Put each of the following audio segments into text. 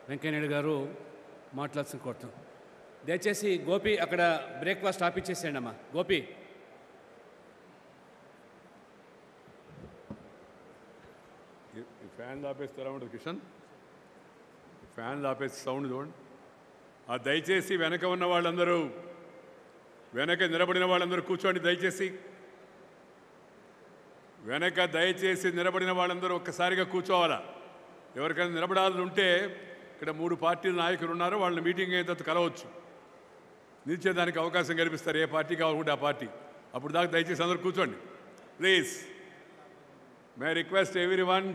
వెంకయ్యనాయుడు గారు మాట్లాడాల్సిన కోరుతాం. దయచేసి గోపి అక్కడ బ్రేక్ఫాస్ట్ ఆపిచ్చేసేయండి అమ్మా. గోపి ఫ్యాన్ ఆపేస్తారా ఉంటుంది కిషన్, ఫ్యాన్ ఆపేసి సౌండ్ చూడండి. ఆ దయచేసి వెనక ఉన్న వాళ్ళందరూ, వెనక నిలబడిన వాళ్ళందరూ కూర్చోండి. దయచేసి వెనక దయచేసి నిలబడిన వాళ్ళందరూ ఒక్కసారిగా కూర్చోవాలా. ఎవరికైనా నిలబడాలని ఉంటే ఇక్కడ 3 పార్టీల నాయకులు ఉన్నారు, వాళ్ళని మీటింగ్ అయిన తర్వాత కలవచ్చు, నిలిచేదానికి అవకాశం కల్పిస్తారు. ఏ పార్టీ కావాలంటే ఆ పార్టీ. అప్పుడు దాకా దయచేసి అందరూ కూర్చోండి please. May request everyone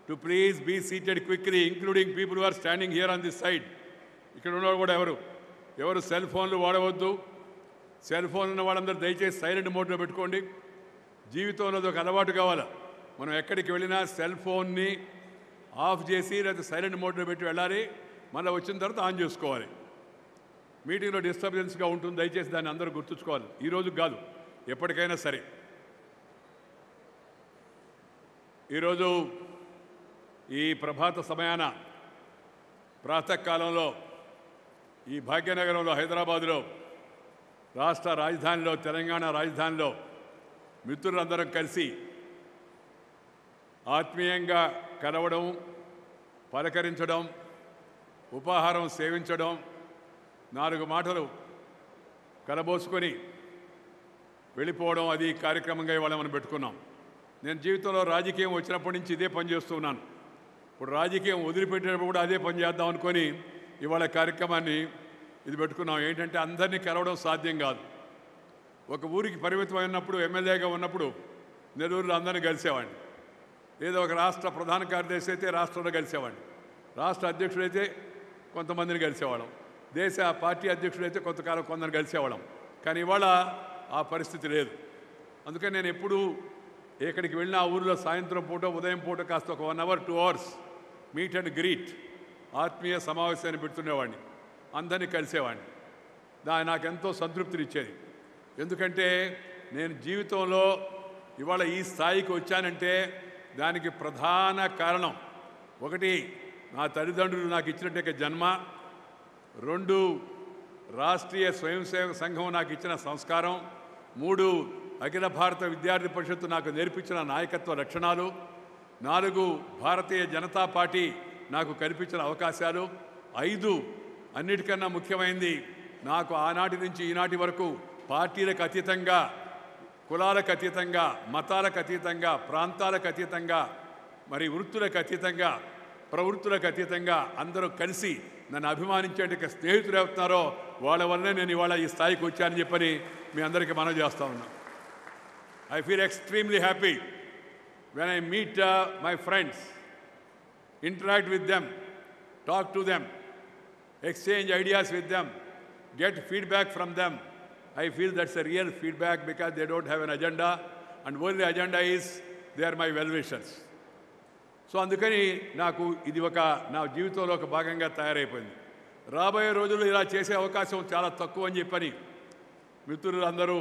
to please be seated quickly, including people who are standing here on this side. ఇక్కడ ఉన్నవాళ్ళు కూడా ఎవరు సెల్ ఫోన్లు వాడవద్దు. సెల్ ఫోన్ ఉన్న వాళ్ళందరూ దయచేసి సైలెంట్ మోడ్లో పెట్టుకోండి. జీవితంలో ఒక అలవాటు కావాలా, మనం ఎక్కడికి వెళ్ళినా సెల్ ఫోన్ని ఆఫ్ చేసి లేదా సైలెంట్ మోడ్లో పెట్టి వెళ్ళాలి, మళ్ళీ వచ్చిన తర్వాత ఆన్ చేసుకోవాలి. మీటింగ్లో డిస్టర్బెన్స్గా ఉంటుంది, దయచేసి దాన్ని అందరూ గుర్తుంచుకోవాలి. ఈరోజు కాదు, ఎప్పటికైనా సరే. ఈరోజు ఈ ప్రభాత సమయాన ప్రాతకాలంలో ఈ భాగ్యనగరంలో హైదరాబాదులో రాష్ట్ర రాజధానిలో తెలంగాణ రాజధానిలో మిత్రులందరం కలిసి ఆత్మీయంగా కలవడం, పలకరించడం, ఉపాహారం సేవించడం, 4 మాటలు కలబోసుకొని వెళ్ళిపోవడం, అది కార్యక్రమంగా ఇవాళ మనం పెట్టుకున్నాం. నేను జీవితంలో రాజకీయం వచ్చినప్పటి నుంచి ఇదే పని చేస్తూ ఉన్నాను. ఇప్పుడు రాజకీయం వదిలిపెట్టినప్పుడు కూడా అదే పని చేద్దాం అనుకొని ఇవాళ కార్యక్రమాన్ని ఇది పెట్టుకున్నాం. ఏంటంటే అందరినీ కలవడం సాధ్యం కాదు. ఒక ఊరికి పరిమితమైనప్పుడు, ఎమ్మెల్యేగా ఉన్నప్పుడు నెల్లూరులో అందరినీ కలిసేవాడిని. ఏదో ఒక రాష్ట్ర ప్రధాన కార్యదర్శి అయితే రాష్ట్రంలో కలిసేవాడిని, రాష్ట్ర అధ్యక్షుడైతే కొంతమందిని కలిసేవాళ్ళం, దేశ పార్టీ అధ్యక్షుడైతే కొంతకాలం కొందరిని కలిసేవాళ్ళం. కానీ ఇవాళ ఆ పరిస్థితి లేదు. అందుకని నేను ఎప్పుడూ ఎక్కడికి వెళ్ళినా ఆ ఊరిలో సాయంత్రం పూట, ఉదయం పూట కాస్త ఒక 1 hour 2 hours meet and greet ఆత్మీయ సమావేశాన్ని పెడుతుండేవాడిని, అందరినీ కలిసేవాడిని. నాకెంతో సంతృప్తినిచ్చేది. ఎందుకంటే నేను జీవితంలో ఇవాళ ఈ స్థాయికి వచ్చానంటే దానికి ప్రధాన కారణం, 1 నా తల్లిదండ్రులు నాకు ఇచ్చినట్టు జన్మ, 2 రాష్ట్రీయ స్వయం సేవక సంఘం నాకు ఇచ్చిన సంస్కారం, 3 అఖిల భారత విద్యార్థి పరిషత్తు నాకు నేర్పించిన నాయకత్వ లక్షణాలు, 4 భారతీయ జనతా పార్టీ నాకు కల్పించిన అవకాశాలు, 5 అన్నిటికన్నా ముఖ్యమైనది నాకు ఆనాటి నుంచి ఈనాటి వరకు పార్టీలకు అతీతంగా, కులాలకు అతీతంగా, మతాలకు అతీతంగా, ప్రాంతాలకు అతీతంగా, మరి వృత్తులకు అతీతంగా, ప్రవృత్తులకు అతీతంగా అందరూ కలిసి నన్ను అభిమానించేట స్నేహితులు అవుతున్నారో వాళ్ళ వల్లనే నేను ఇవాళ ఈ స్థాయికి వచ్చానని చెప్పని మీ అందరికీ మనవి చేస్తూ ఉన్నాను. I feel extremely happy when I meet my friends, interact with them, talk to them, exchange ideas with them, get feedback from them. I feel that's a real feedback because they don't have an agenda, and only agenda is they are my well-wishers. So అందుకని నాకు ఇది నా జీవితంలో ఒక భాగంగా తయారైపోయింది. రాబోయే రోజుల్లో ఇలా చేసే అవకాశం చాలా తక్కువ అని చెప్పని మిత్రులు అందరూ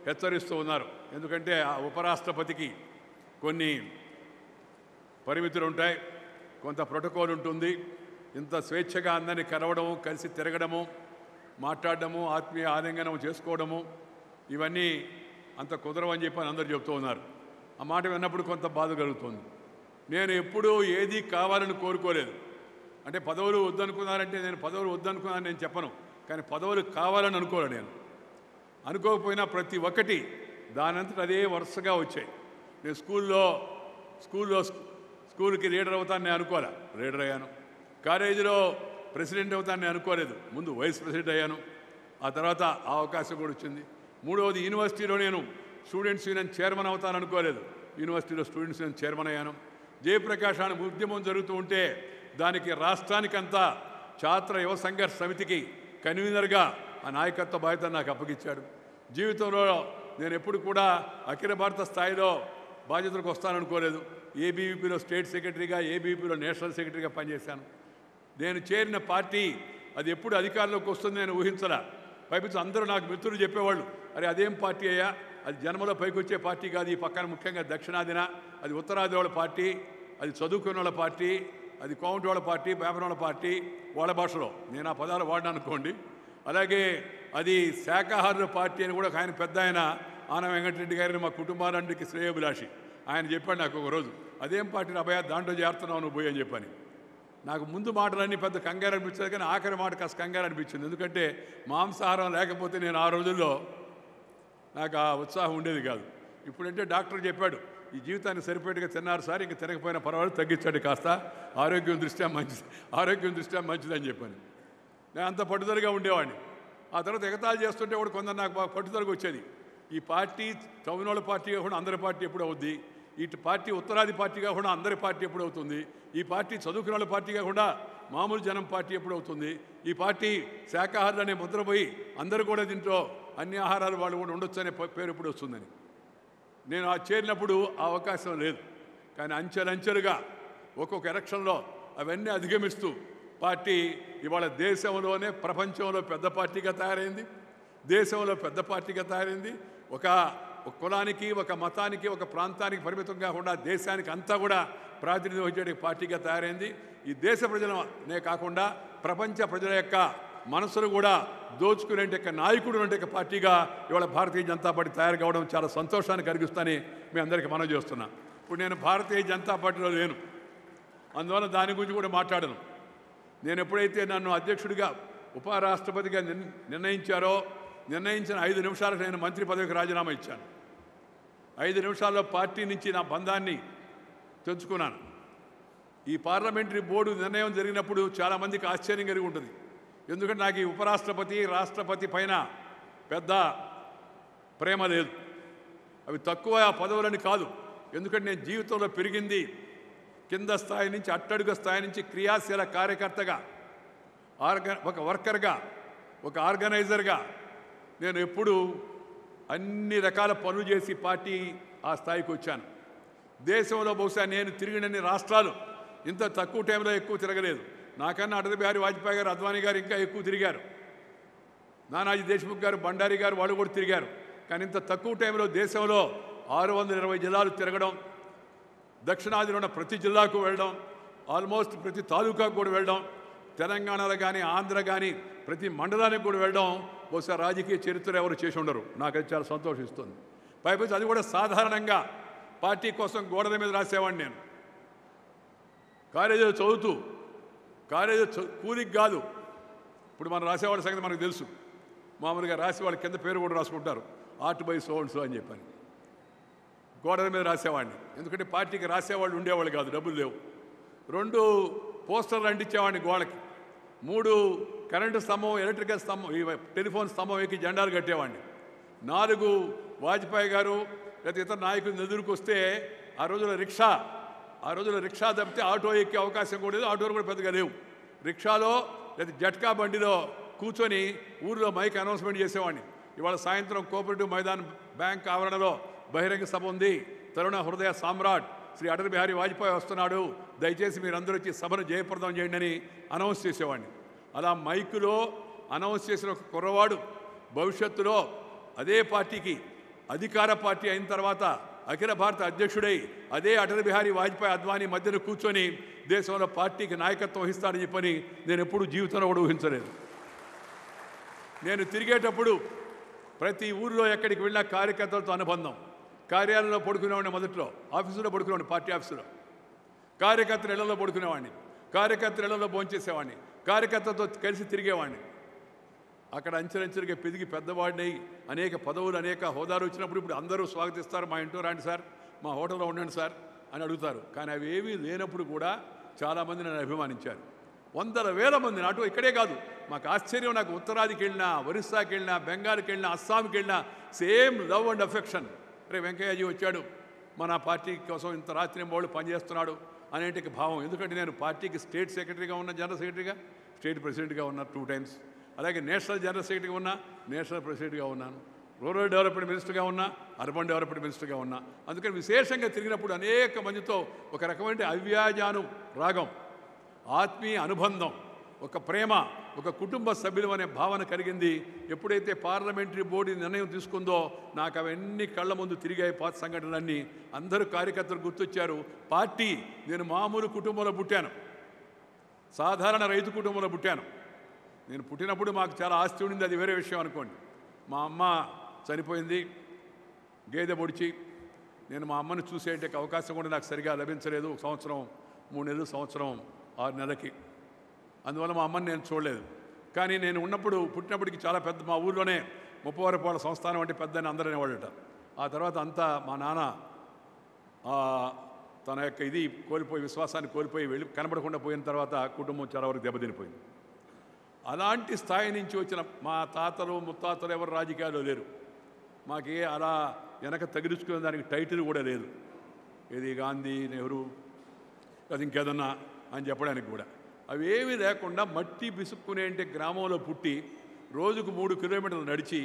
హెచ్చరిస్తూ ఉన్నారు. ఎందుకంటే ఆ ఉపరాష్ట్రపతికి కొన్ని పరిమితులు ఉంటాయి, కొంత ప్రోటోకాల్ ఉంటుంది. ఇంత స్వేచ్ఛగా అందరినీ కలవడము, కలిసి తిరగడము, మాట్లాడడము, ఆత్మీయ ఆలింగనం చేసుకోవడము, ఇవన్నీ అంత కుదరవని చెప్పని అందరూ చెప్తూ ఉన్నారు. ఆ మాట విన్నప్పుడు కొంత బాధ కలుగుతుంది. నేను ఎప్పుడూ ఏది కావాలని కోరుకోలేదు. అంటే పదవులు వద్దనుకున్నారంటే నేను పదవులు వద్దనుకున్నాను నేను చెప్పను, కానీ పదవులు కావాలని అనుకోను. నేను అనుకోకపోయినా ప్రతి ఒక్కటి దానంతట అదే వరుసగా వచ్చాయి. నేను స్కూల్కి లీడర్ అవుతాను నేను అనుకోలే, లీడర్ అయ్యాను. కాలేజీలో ప్రెసిడెంట్ అవుతాను నేను అనుకోలేదు, ముందు వైస్ ప్రెసిడెంట్ అయ్యాను. ఆ తర్వాత ఆ అవకాశం కూడా వచ్చింది. 3వది యూనివర్సిటీలో నేను స్టూడెంట్స్ యూనియన్ చైర్మన్ అవుతాను అనుకోలేదు, యూనివర్సిటీలో స్టూడెంట్స్ యూనియన్ చైర్మన్ అయ్యాను. జయప్రకాష్ అనే ఉద్యమం జరుగుతూ ఉంటే దానికి రాష్ట్రానికంతా ఛాత్ర యువ సంఘర్ష సమితికి కన్వీనర్గా ఆ నాయకత్వ బాధ్యత నాకు అప్పగించాడు. జీవితంలో నేను ఎప్పుడు కూడా అఖిల భారత స్థాయిలో బాధ్యతలకు వస్తాననుకోలేదు. ఏబీవీపీలో స్టేట్ సెక్రటరీగా, ఏబీవీపీలో నేషనల్ సెక్రటరీగా పనిచేశాను. నేను చేరిన పార్టీ అది ఎప్పుడు అధికారంలోకి వస్తుంది నేను ఊహించలే. పైపించి అందరూ నాకు మిత్రులు చెప్పేవాళ్ళు, అరే అదేం పార్టీ అయ్యా, అది జన్మలో పైకి వచ్చే పార్టీ కాదు. ఈ పక్కన ముఖ్యంగా దక్షిణాదిన అది ఉత్తరాది వాళ్ళ పార్టీ, అది చదువుకున్న వాళ్ళ పార్టీ, అది కోమటివాళ్ళ పార్టీ, పేపనవాళ్ళ పార్టీ వాళ్ళ భాషలో, నేను ఆ పదాలు వాడినా అనుకోండి. అలాగే అది శాఖాహారుల పార్టీ అని కూడా ఆయన పెద్ద ఆయన ఆన వెంకటరెడ్డి గారిని మా కుటుంబానికి శ్రేయోభిలాషి ఆయన చెప్పాడు నాకు ఒకరోజు, అదేం పార్టీ అభయ దాంట్లో చేరుతున్నావు నువ్వు పోయి అని చెప్పని. నాకు ముందు మాటలన్నీ పెద్ద కంగారు అనిపించదు, కానీ ఆఖరి మాట కాస్త కంగారు అనిపించింది. ఎందుకంటే మాంసాహారం లేకపోతే నేను ఆ రోజుల్లో నాకు ఆ ఉత్సాహం ఉండేది కాదు. ఇప్పుడంటే డాక్టర్ చెప్పాడు, ఈ జీవితాన్ని సరిపోయేట్టుగా తిన్నారు సార్, ఇంక తినకపోయినా పర్వాలేదు తగ్గించండి కాస్త, ఆరోగ్యం దృష్ట్యా మంచిదని చెప్పాను. నేను అంత పట్టుదలగా ఉండేవాడిని. ఆ తర్వాత ఎగతాళి చేస్తుంటే కూడా కొందరు నాకు బాగా పట్టుదలకు వచ్చేది. ఈ పార్టీ తమిళనాడు పార్టీ కాకుండా అందరి పార్టీ ఎప్పుడు అవుద్ది, ఇటు పార్టీ ఉత్తరాది పార్టీ కాకుండా అందరి పార్టీ ఎప్పుడు అవుతుంది, ఈ పార్టీ చదువుకున్న వాళ్ళ పార్టీ కాకుండా మామూలు జనం పార్టీ ఎప్పుడు అవుతుంది, ఈ పార్టీ శాఖాహారులు అనే ముద్రపోయి అందరూ కూడా దీంట్లో అన్ని ఆహారాలు వాళ్ళు కూడా ఉండొచ్చు అనే పేరు ఎప్పుడు వస్తుందని. నేను ఆ చేరినప్పుడు ఆ అవకాశం లేదు. కానీ అంచెలంచెలుగా ఒక్కొక్క ఎలక్షన్లో అవన్నీ అధిగమిస్తూ పార్టీ ఇవాళ దేశంలోనే ప్రపంచంలో పెద్ద పార్టీగా తయారైంది, దేశంలో పెద్ద పార్టీగా తయారైంది. ఒక కులానికి, ఒక మతానికి, ఒక ప్రాంతానికి పరిమితం కాకుండా దేశానికి అంతా కూడా ప్రాతినిధ్యం వహించే పార్టీగా తయారైంది. ఈ దేశ ప్రజలనే కాకుండా ప్రపంచ ప్రజల యొక్క మనసును కూడా దోచుకునే నాయకుడు అంటే పార్టీగా ఇవాళ భారతీయ జనతా పార్టీ తయారు కావడం చాలా సంతోషాన్ని కలిగిస్తుందని మీ అందరికీ మనవి చేస్తున్నా. ఇప్పుడు నేను భారతీయ జనతా పార్టీలో లేను, అందువల్ల దాని గురించి కూడా మాట్లాడను. నేను ఎప్పుడైతే నన్ను అధ్యక్షుడిగా ఉపరాష్ట్రపతిగా నిర్ణయించిన 5 నిమిషాలకు నేను మంత్రి పదవికి రాజీనామా ఇచ్చాను. 5 నిమిషాల్లో పార్టీ నుంచి నా బంధాన్ని తెంచుకున్నాను. ఈ పార్లమెంటరీ బోర్డు నిర్ణయం జరిగినప్పుడు చాలామందికి ఆశ్చర్యం కలిగి ఉంటుంది. ఎందుకంటే నాకు ఈ ఉపరాష్ట్రపతి, రాష్ట్రపతి పైన పెద్ద ప్రేమ లేదు. అవి తక్కువ పదవులని కాదు, ఎందుకంటే నేను జీవితంలో పెరిగింది కింద స్థాయి నుంచి, అట్టడుగు స్థాయి నుంచి క్రియాశీల కార్యకర్తగా, ఒక వర్కర్గా, ఒక ఆర్గనైజర్గా నేను ఎప్పుడూ అన్ని రకాల పనులు చేసి పార్టీ ఆ స్థాయికి వచ్చాను. దేశంలో బహుశా నేను తిరిగినన్ని రాష్ట్రాలు ఇంత తక్కువ టైంలో ఎక్కువ తిరగలేదు. నాకన్నా అటల్ బిహారీ వాజ్పేయి గారు, అద్వానీ గారు ఇంకా ఎక్కువ తిరిగారు. నానాజీ దేశ్ముఖ్ గారు, బండారీ గారు వాళ్ళు కూడా తిరిగారు. కానీ ఇంత తక్కువ టైంలో దేశంలో 620 జిల్లాలు తిరగడం, దక్షిణాదిలో ఉన్న ప్రతి జిల్లాకు వెళ్ళడం, ఆల్మోస్ట్ ప్రతి తాలూకాకు కూడా వెళ్ళడం, తెలంగాణలో కానీ ఆంధ్ర కానీ ప్రతి మండలానికి కూడా వెళ్ళడం బహుశా రాజకీయ చరిత్ర ఎవరు చేసి ఉండరు. నాకది చాలా సంతోషిస్తుంది. పైపైకి అది కూడా సాధారణంగా పార్టీ కోసం గోడల మీద రాసేవాడిని. నేను కాలేజీలో చదువుతూ, కూలికి కాదు, ఇప్పుడు మనం రాసేవాళ్ళ సంగతి మనకు తెలుసు, మామూలుగా రాసేవాళ్ళ కింద పేరు కూడా రాసుకుంటారు, ఆర్ట్ బై సోల్స్ అని చెప్పని గోడల మీద రాసేవాడిని. ఎందుకంటే పార్టీకి రాసేవాళ్ళు ఉండేవాళ్ళు కాదు, డబ్బులు లేవు. 2 పోస్టర్లు అంటించేవాడిని గోడకి, 3 కరెంటు స్తంభం, ఎలక్ట్రికల్ స్తంభం, టెలిఫోన్ స్తంభం ఎక్కి జెండాలు కట్టేవాడిని. 4 వాజ్పేయి గారు లేదా ఇతర నాయకులు ఎదురుకు వస్తే ఆ రోజుల్లో రిక్షా తప్పితే ఆటో ఎక్కే అవకాశం కూడా లేదు, ఆటోలు కూడా పెద్దగా లేవు. రిక్షాలో లేదా జట్కా బండిలో కూర్చొని ఊరిలో మైక్ అనౌన్స్మెంట్ చేసేవాడిని. ఇవాళ సాయంత్రం కోఆపరేటివ్ మైదాన్ బ్యాంక్ ఆవరణలో బహిరంగ సభ ఉంది, తరుణ హృదయ సామ్రాట్ శ్రీ అటల్ బిహారీ వాజ్పేయి వస్తున్నాడు, దయచేసి మీరందరూ వచ్చి సభను జయప్రదం చేయండి అని అనౌన్స్ చేసేవాడిని. అలా మైకులో అనౌన్స్ చేసిన ఒక కుర్రవాడు భవిష్యత్తులో అదే పార్టీకి అధికార పార్టీ అయిన తర్వాత అఖిల భారత అధ్యక్షుడై అదే అటల్ బిహారీ వాజ్పేయి, అద్వానీ మధ్యన కూర్చొని దేశంలో పార్టీకి నాయకత్వం వహిస్తాడని చెప్పని నేను ఎప్పుడూ జీవితంలో కూడా ఊహించలేదు. నేను తిరిగేటప్పుడు ప్రతి ఊరిలో ఎక్కడికి వెళ్ళినా కార్యకర్తలతో అనుబంధం. కార్యాలయంలో పడుకునేవాడిని, మొదట్లో ఆఫీసులో పడుకునేవాడిని, పార్టీ ఆఫీసులో. కార్యకర్తల ఇళ్లలో పడుకునేవాడిని, కార్యకర్తల ఇళ్లలో భోంచేసేవాడిని, కార్యకర్తలతో కలిసి తిరిగేవాడిని. అక్కడ అంచెలంచెలుగా పెరిగి పెద్దవాడిని, అనేక పదవులు, అనేక హోదాలు వచ్చినప్పుడు ఇప్పుడు అందరూ స్వాగతిస్తారు, మా ఇంట్లో రండి సార్, మా హోటల్లో ఉండండి సార్ అని అడుగుతారు. కానీ అవి ఏమీ లేనప్పుడు కూడా చాలామంది నన్ను అభిమానించారు. 100,000 మంది నాటు. ఇక్కడే కాదు, మాకు ఆశ్చర్యం, నాకు ఉత్తరాదికి వెళ్ళినా, ఒరిస్సాకి వెళ్ళినా, బెంగాల్కి వెళ్ళినా, అస్సాంకి వెళ్ళినా సేమ్ లవ్ అండ్ అఫెక్షన్. అరే వెంకయ్యజీ వచ్చాడు, మన పార్టీ కోసం ఇంత రాత్రి వాళ్ళు పనిచేస్తున్నాడు అనేటికి భావం. ఎందుకంటే నేను పార్టీకి స్టేట్ సెక్రటరీగా ఉన్న, జనరల్ సెక్రటరీగా, స్టేట్ ప్రెసిడెంట్గా ఉన్నా 2 times, అలాగే నేషనల్ జనరల్ సెక్రటరీగా ఉన్నా, నేషనల్ ప్రెసిడెంట్గా ఉన్నాను, రూరల్ డెవలప్మెంట్ మినిస్టర్గా ఉన్నా, అర్బన్ డెవలప్మెంట్ మినిస్టర్గా ఉన్నా. అందుకని విశేషంగా తిరిగినప్పుడు అనేక మందితో ఒక రకమైన అవ్యాజాను రాగం, ఆత్మీయ అనుబంధం, ఒక ప్రేమ, ఒక కుటుంబ సభ్యులు అనే భావన కలిగింది. ఎప్పుడైతే పార్లమెంటరీ బోర్డు నిర్ణయం తీసుకుందో నాకు అవన్నీ కళ్ళ ముందు తిరిగాయి. పాత సంఘటనలన్నీ, అందరూ కార్యకర్తలు గుర్తొచ్చారు. పార్టీ, నేను మామూలు కుటుంబంలో పుట్టాను, సాధారణ రైతు కుటుంబంలో పుట్టాను. నేను పుట్టినప్పుడు మాకు చాలా ఆస్తి ఉండింది, అది వేరే విషయం అనుకోండి. మా అమ్మ చనిపోయింది, గేదె పొడిచి. నేను మా అమ్మను చూసేంటే అవకాశం కూడా నాకు సరిగా లభించలేదు. సంవత్సరం 3 నెలలు, సంవత్సరం 6 నెలలకి. అందువల్ల మా అమ్మని నేను చూడలేదు. కానీ నేను పుట్టినప్పటికి చాలా పెద్ద, మా ఊళ్ళోనే 30 రూపాయల సంస్థానం అంటే పెద్ద అని అందరూ అనేవాళ్ళట. ఆ తర్వాత అంతా మా నాన్న తన యొక్క ఇది కోల్పోయి, విశ్వాసాన్ని కోల్పోయి కనబడకుండా పోయిన తర్వాత కుటుంబం చాలా వరకు దెబ్బతినిపోయింది. అలాంటి స్థాయి నుంచి వచ్చిన మా తాతలు ముత్తాతలు ఎవరు రాజకీయాల్లో లేరు. మాకే అలా వెనక తగిలించుకునే దానికి టైటిల్ కూడా లేదు. ఇది గాంధీ, నెహ్రూ, అది ఇంకేదన్నా అని చెప్పడానికి కూడా అవేమీ లేకుండా మట్టి బిసుక్కునే అంటే గ్రామంలో పుట్టి రోజుకు 3 కిలోమీటర్లు నడిచి,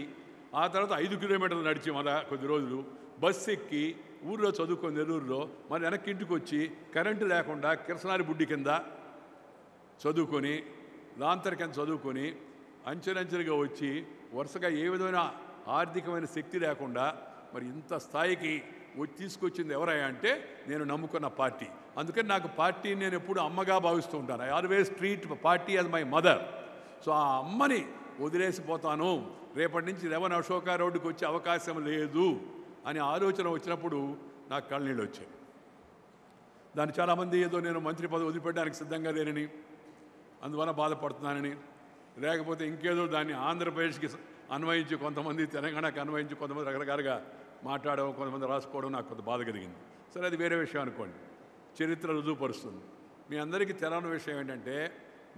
ఆ తర్వాత 5 కిలోమీటర్లు నడిచి మళ్ళా కొద్ది రోజులు బస్సు ఎక్కి ఊళ్ళో చదువుకొని నెల్లూరులో మరి వెనక్కి ఇంటికి వచ్చి కరెంటు లేకుండా కిరసనారి బుడ్డి కింద చదువుకొని, లాంతరికని చదువుకొని అంచెలంచెలుగా వచ్చి వరుసగా ఏ విధమైన ఆర్థికమైన శక్తి లేకుండా మరి ఇంత స్థాయికి తీసుకొచ్చింది ఎవరయ్యా అంటే నేను నమ్ముకున్న పార్టీ. అందుకని నాకు పార్టీని నేను ఎప్పుడు అమ్మగా భావిస్తూ ఉంటాను. I always treat party as my mother. So ఆ అమ్మని వదిలేసిపోతాను, రేపటి నుంచి రెవెన్ అశోక రోడ్డుకి వచ్చే అవకాశం లేదు అని ఆలోచన వచ్చినప్పుడు నాకు కళ్ళనీళ్ళు వచ్చాయి. దాన్ని చాలామంది ఏదో నేను మంత్రి పదవి వదిలిపెట్టడానికి సిద్ధంగా లేనని, అందువల్ల బాధపడుతున్నానని, లేకపోతే ఇంకేదో దాన్ని ఆంధ్రప్రదేశ్కి అన్వయించి కొంతమంది, తెలంగాణకి అన్వయించి కొంతమంది రకరకాలుగా మాట్లాడడం, కొంతమంది రాసుకోవడం నాకు కొంత బాధ కలిగింది. సరే, అది వేరే విషయం అనుకోండి. చరిత్ర రుజువుపరుస్తుంది. మీ అందరికీ తెలవని విషయం ఏంటంటే,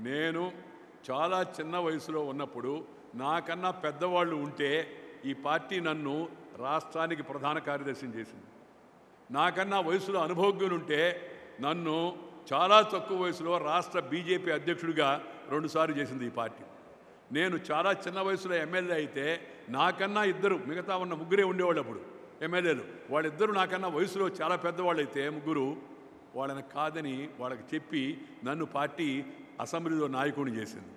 నేను చాలా చిన్న వయసులో ఉన్నప్పుడు నాకన్నా పెద్దవాళ్ళు ఉంటే ఈ పార్టీ నన్ను రాష్ట్రానికి ప్రధాన కార్యదర్శిని చేసింది. నాకన్నా వయసులో అనుభవజ్ఞులు ఉంటే నన్ను చాలా తక్కువ వయసులో రాష్ట్ర బీజేపీ అధ్యక్షుడిగా 2 సార్లు చేసింది ఈ పార్టీ. నేను చాలా చిన్న వయసులో ఎమ్మెల్యే అయితే నాకన్నా ఇద్దరు, మిగతా ఉన్న ముగ్గురే ఉండేవాళ్ళు అప్పుడు ఎమ్మెల్యేలు, వాళ్ళిద్దరూ నాకన్నా వయసులో చాలా పెద్దవాళ్ళు అయితే ముగ్గురు, వాళ్ళని కాదని వాళ్ళకి చెప్పి నన్ను పార్టీ అసెంబ్లీలో నాయకుడిని చేసింది.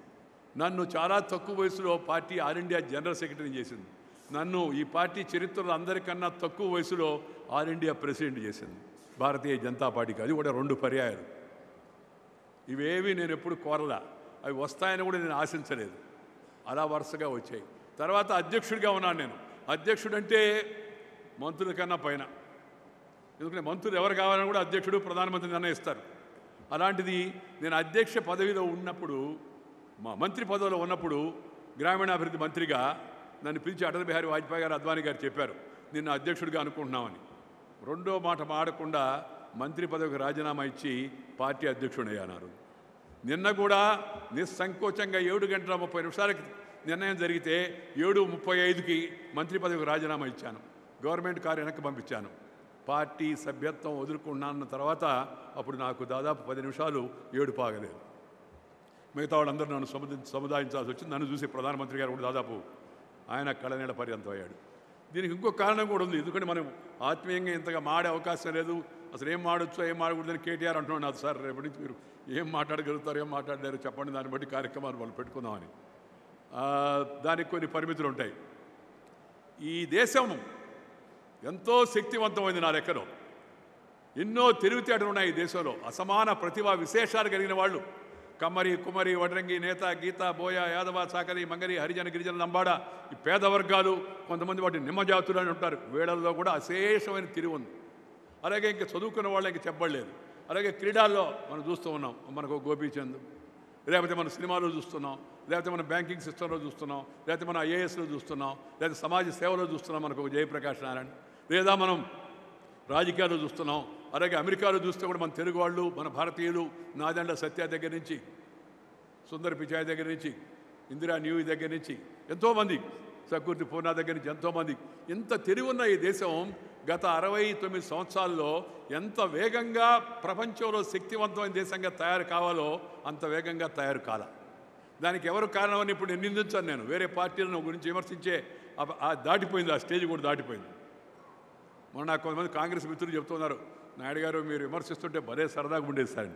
నన్ను చాలా తక్కువ వయసులో పార్టీ ఆల్ ఇండియా జనరల్ సెక్రటరీని చేసింది. నన్ను ఈ పార్టీ చరిత్రలో అందరికన్నా తక్కువ వయసులో ఆల్ ఇండియా ప్రెసిడెంట్ చేసింది భారతీయ జనతా పార్టీకి. అది కూడా 2 పర్యాయాలు. ఇవేవి నేను ఎప్పుడు కోరలా, అవి వస్తాయని కూడా నేను ఆశించలేదు. అలా వరుసగా వచ్చాయి. తర్వాత అధ్యక్షుడిగా ఉన్నాను నేను. అధ్యక్షుడంటే మంత్రుల కన్నా పైన, ఎందుకంటే మంత్రులు ఎవరు కావాలని కూడా అధ్యక్షుడు, ప్రధానమంత్రి నిర్ణయిస్తారు. అలాంటిది నేను అధ్యక్ష పదవిలో ఉన్నప్పుడు, మా మంత్రి పదవిలో ఉన్నప్పుడు గ్రామీణాభివృద్ధి మంత్రిగా నన్ను పిలిచి అటల్ బిహారీ వాజ్పేయి గారు, అద్వానీ గారు చెప్పారు, నిన్ను అధ్యక్షుడిగా అనుకుంటున్నామని. రెండో మాట మాడకుండా మంత్రి పదవికి రాజీనామా ఇచ్చి పార్టీ అధ్యక్షుడు అయ్యారు. నిన్న కూడా నిస్సంకోచంగా 7 గంటల 30 నిమిషాలకి నిర్ణయం జరిగితే 7:35కి మంత్రి పదవికి రాజీనామా ఇచ్చాను. గవర్నమెంట్ కారు వెనక్కి పంపించాను. పార్టీ సభ్యత్వం వదులుకున్నాన్న తర్వాత అప్పుడు నాకు దాదాపు 10 నిమిషాలు ఏడుపు ఆగలేదు. మిగతా వాళ్ళందరూ నన్ను సముదాయించాల్సి వచ్చింది. నన్ను చూసి ప్రధానమంత్రి గారు కూడా దాదాపు ఆయన కళ్ళనీళ్ళ పర్యంతం అయ్యాడు. దీనికి ఇంకొక కారణం కూడా ఉంది. ఎందుకంటే మనం ఆత్మీయంగా ఇంతగా మాడే అవకాశం లేదు. అసలు ఏం మాడొచ్చో ఏం మాడకూడదని కేటీఆర్ అంటున్నాడు. సార్, రేపటి నుంచి మీరు ఏం మాట్లాడగలుగుతారు, ఏం మాట్లాడలేరు చెప్పండి, దాన్ని బట్టి కార్యక్రమాలు వాళ్ళు పెట్టుకుందామని. దానికి కొన్ని పరిమితులు ఉంటాయి. ఈ దేశం ఎంతో శక్తివంతమైంది నా లెక్కలో. ఎన్నో తెలివితేటలు ఉన్నాయి ఈ దేశంలో. అసమాన ప్రతిభా విశేషాలు కలిగిన వాళ్ళు, కమ్మరి, కుమరి, వడ్రంగి, నేత, గీత, బోయ, యాదవ, సాకరి, మంగరి, హరిజన, గిరిజన, లంబాడ, ఈ పేద వర్గాలు, కొంతమంది వాటిని నిమ్మజాతులు అని ఉంటారు. వీళ్ళల్లో కూడా అశేషమైన తిరిగి ఉంది. అలాగే ఇంకా చదువుకున్న వాళ్ళకి చెప్పలేదు. అలాగే క్రీడల్లో మనం చూస్తూ ఉన్నాం. మనకు గోపీచంద్, లేకపోతే మన సినిమాలో చూస్తున్నాం, లేకపోతే మన బ్యాంకింగ్ సిస్టంలో చూస్తున్నాం, లేకపోతే మన ఐఏఎస్లో చూస్తున్నాం, లేకపోతే సమాజ సేవలో చూస్తున్నాం మనకు జయప్రకాష్ నారాయణ, లేదా మనం రాజకీయాల్లో చూస్తున్నాం. అలాగే అమెరికాలో చూస్తే కూడా మన తెలుగు వాళ్ళు, మన భారతీయులు, నాదెండ్ల సత్య దగ్గర నుంచి, సుందర్ పిచాయ్ దగ్గర నుంచి, ఇందిరా న్యూయి దగ్గర నుంచి ఎంతోమంది, సకూర్తి పూర్ణ దగ్గర నుంచి ఎంతోమంది, ఇంత తెలివి ఉన్న ఈ దేశం గత 69 సంవత్సరాల్లో ఎంత వేగంగా ప్రపంచంలో శక్తివంతమైన దేశంగా తయారు కావాలో అంత వేగంగా తయారు కాల. దానికి ఎవరు కారణమని ఇప్పుడు నేను నిందించాను. నేను వేరే పార్టీలను గురించి విమర్శించే దాటిపోయింది, ఆ స్టేజ్ కూడా దాటిపోయింది. మొన్న నాకు కొంతమంది కాంగ్రెస్ మిత్రులు చెప్తున్నారు, నాయుడు గారు మీరు విమర్శిస్తుంటే భలే సరదాగా ఉండేది సార్.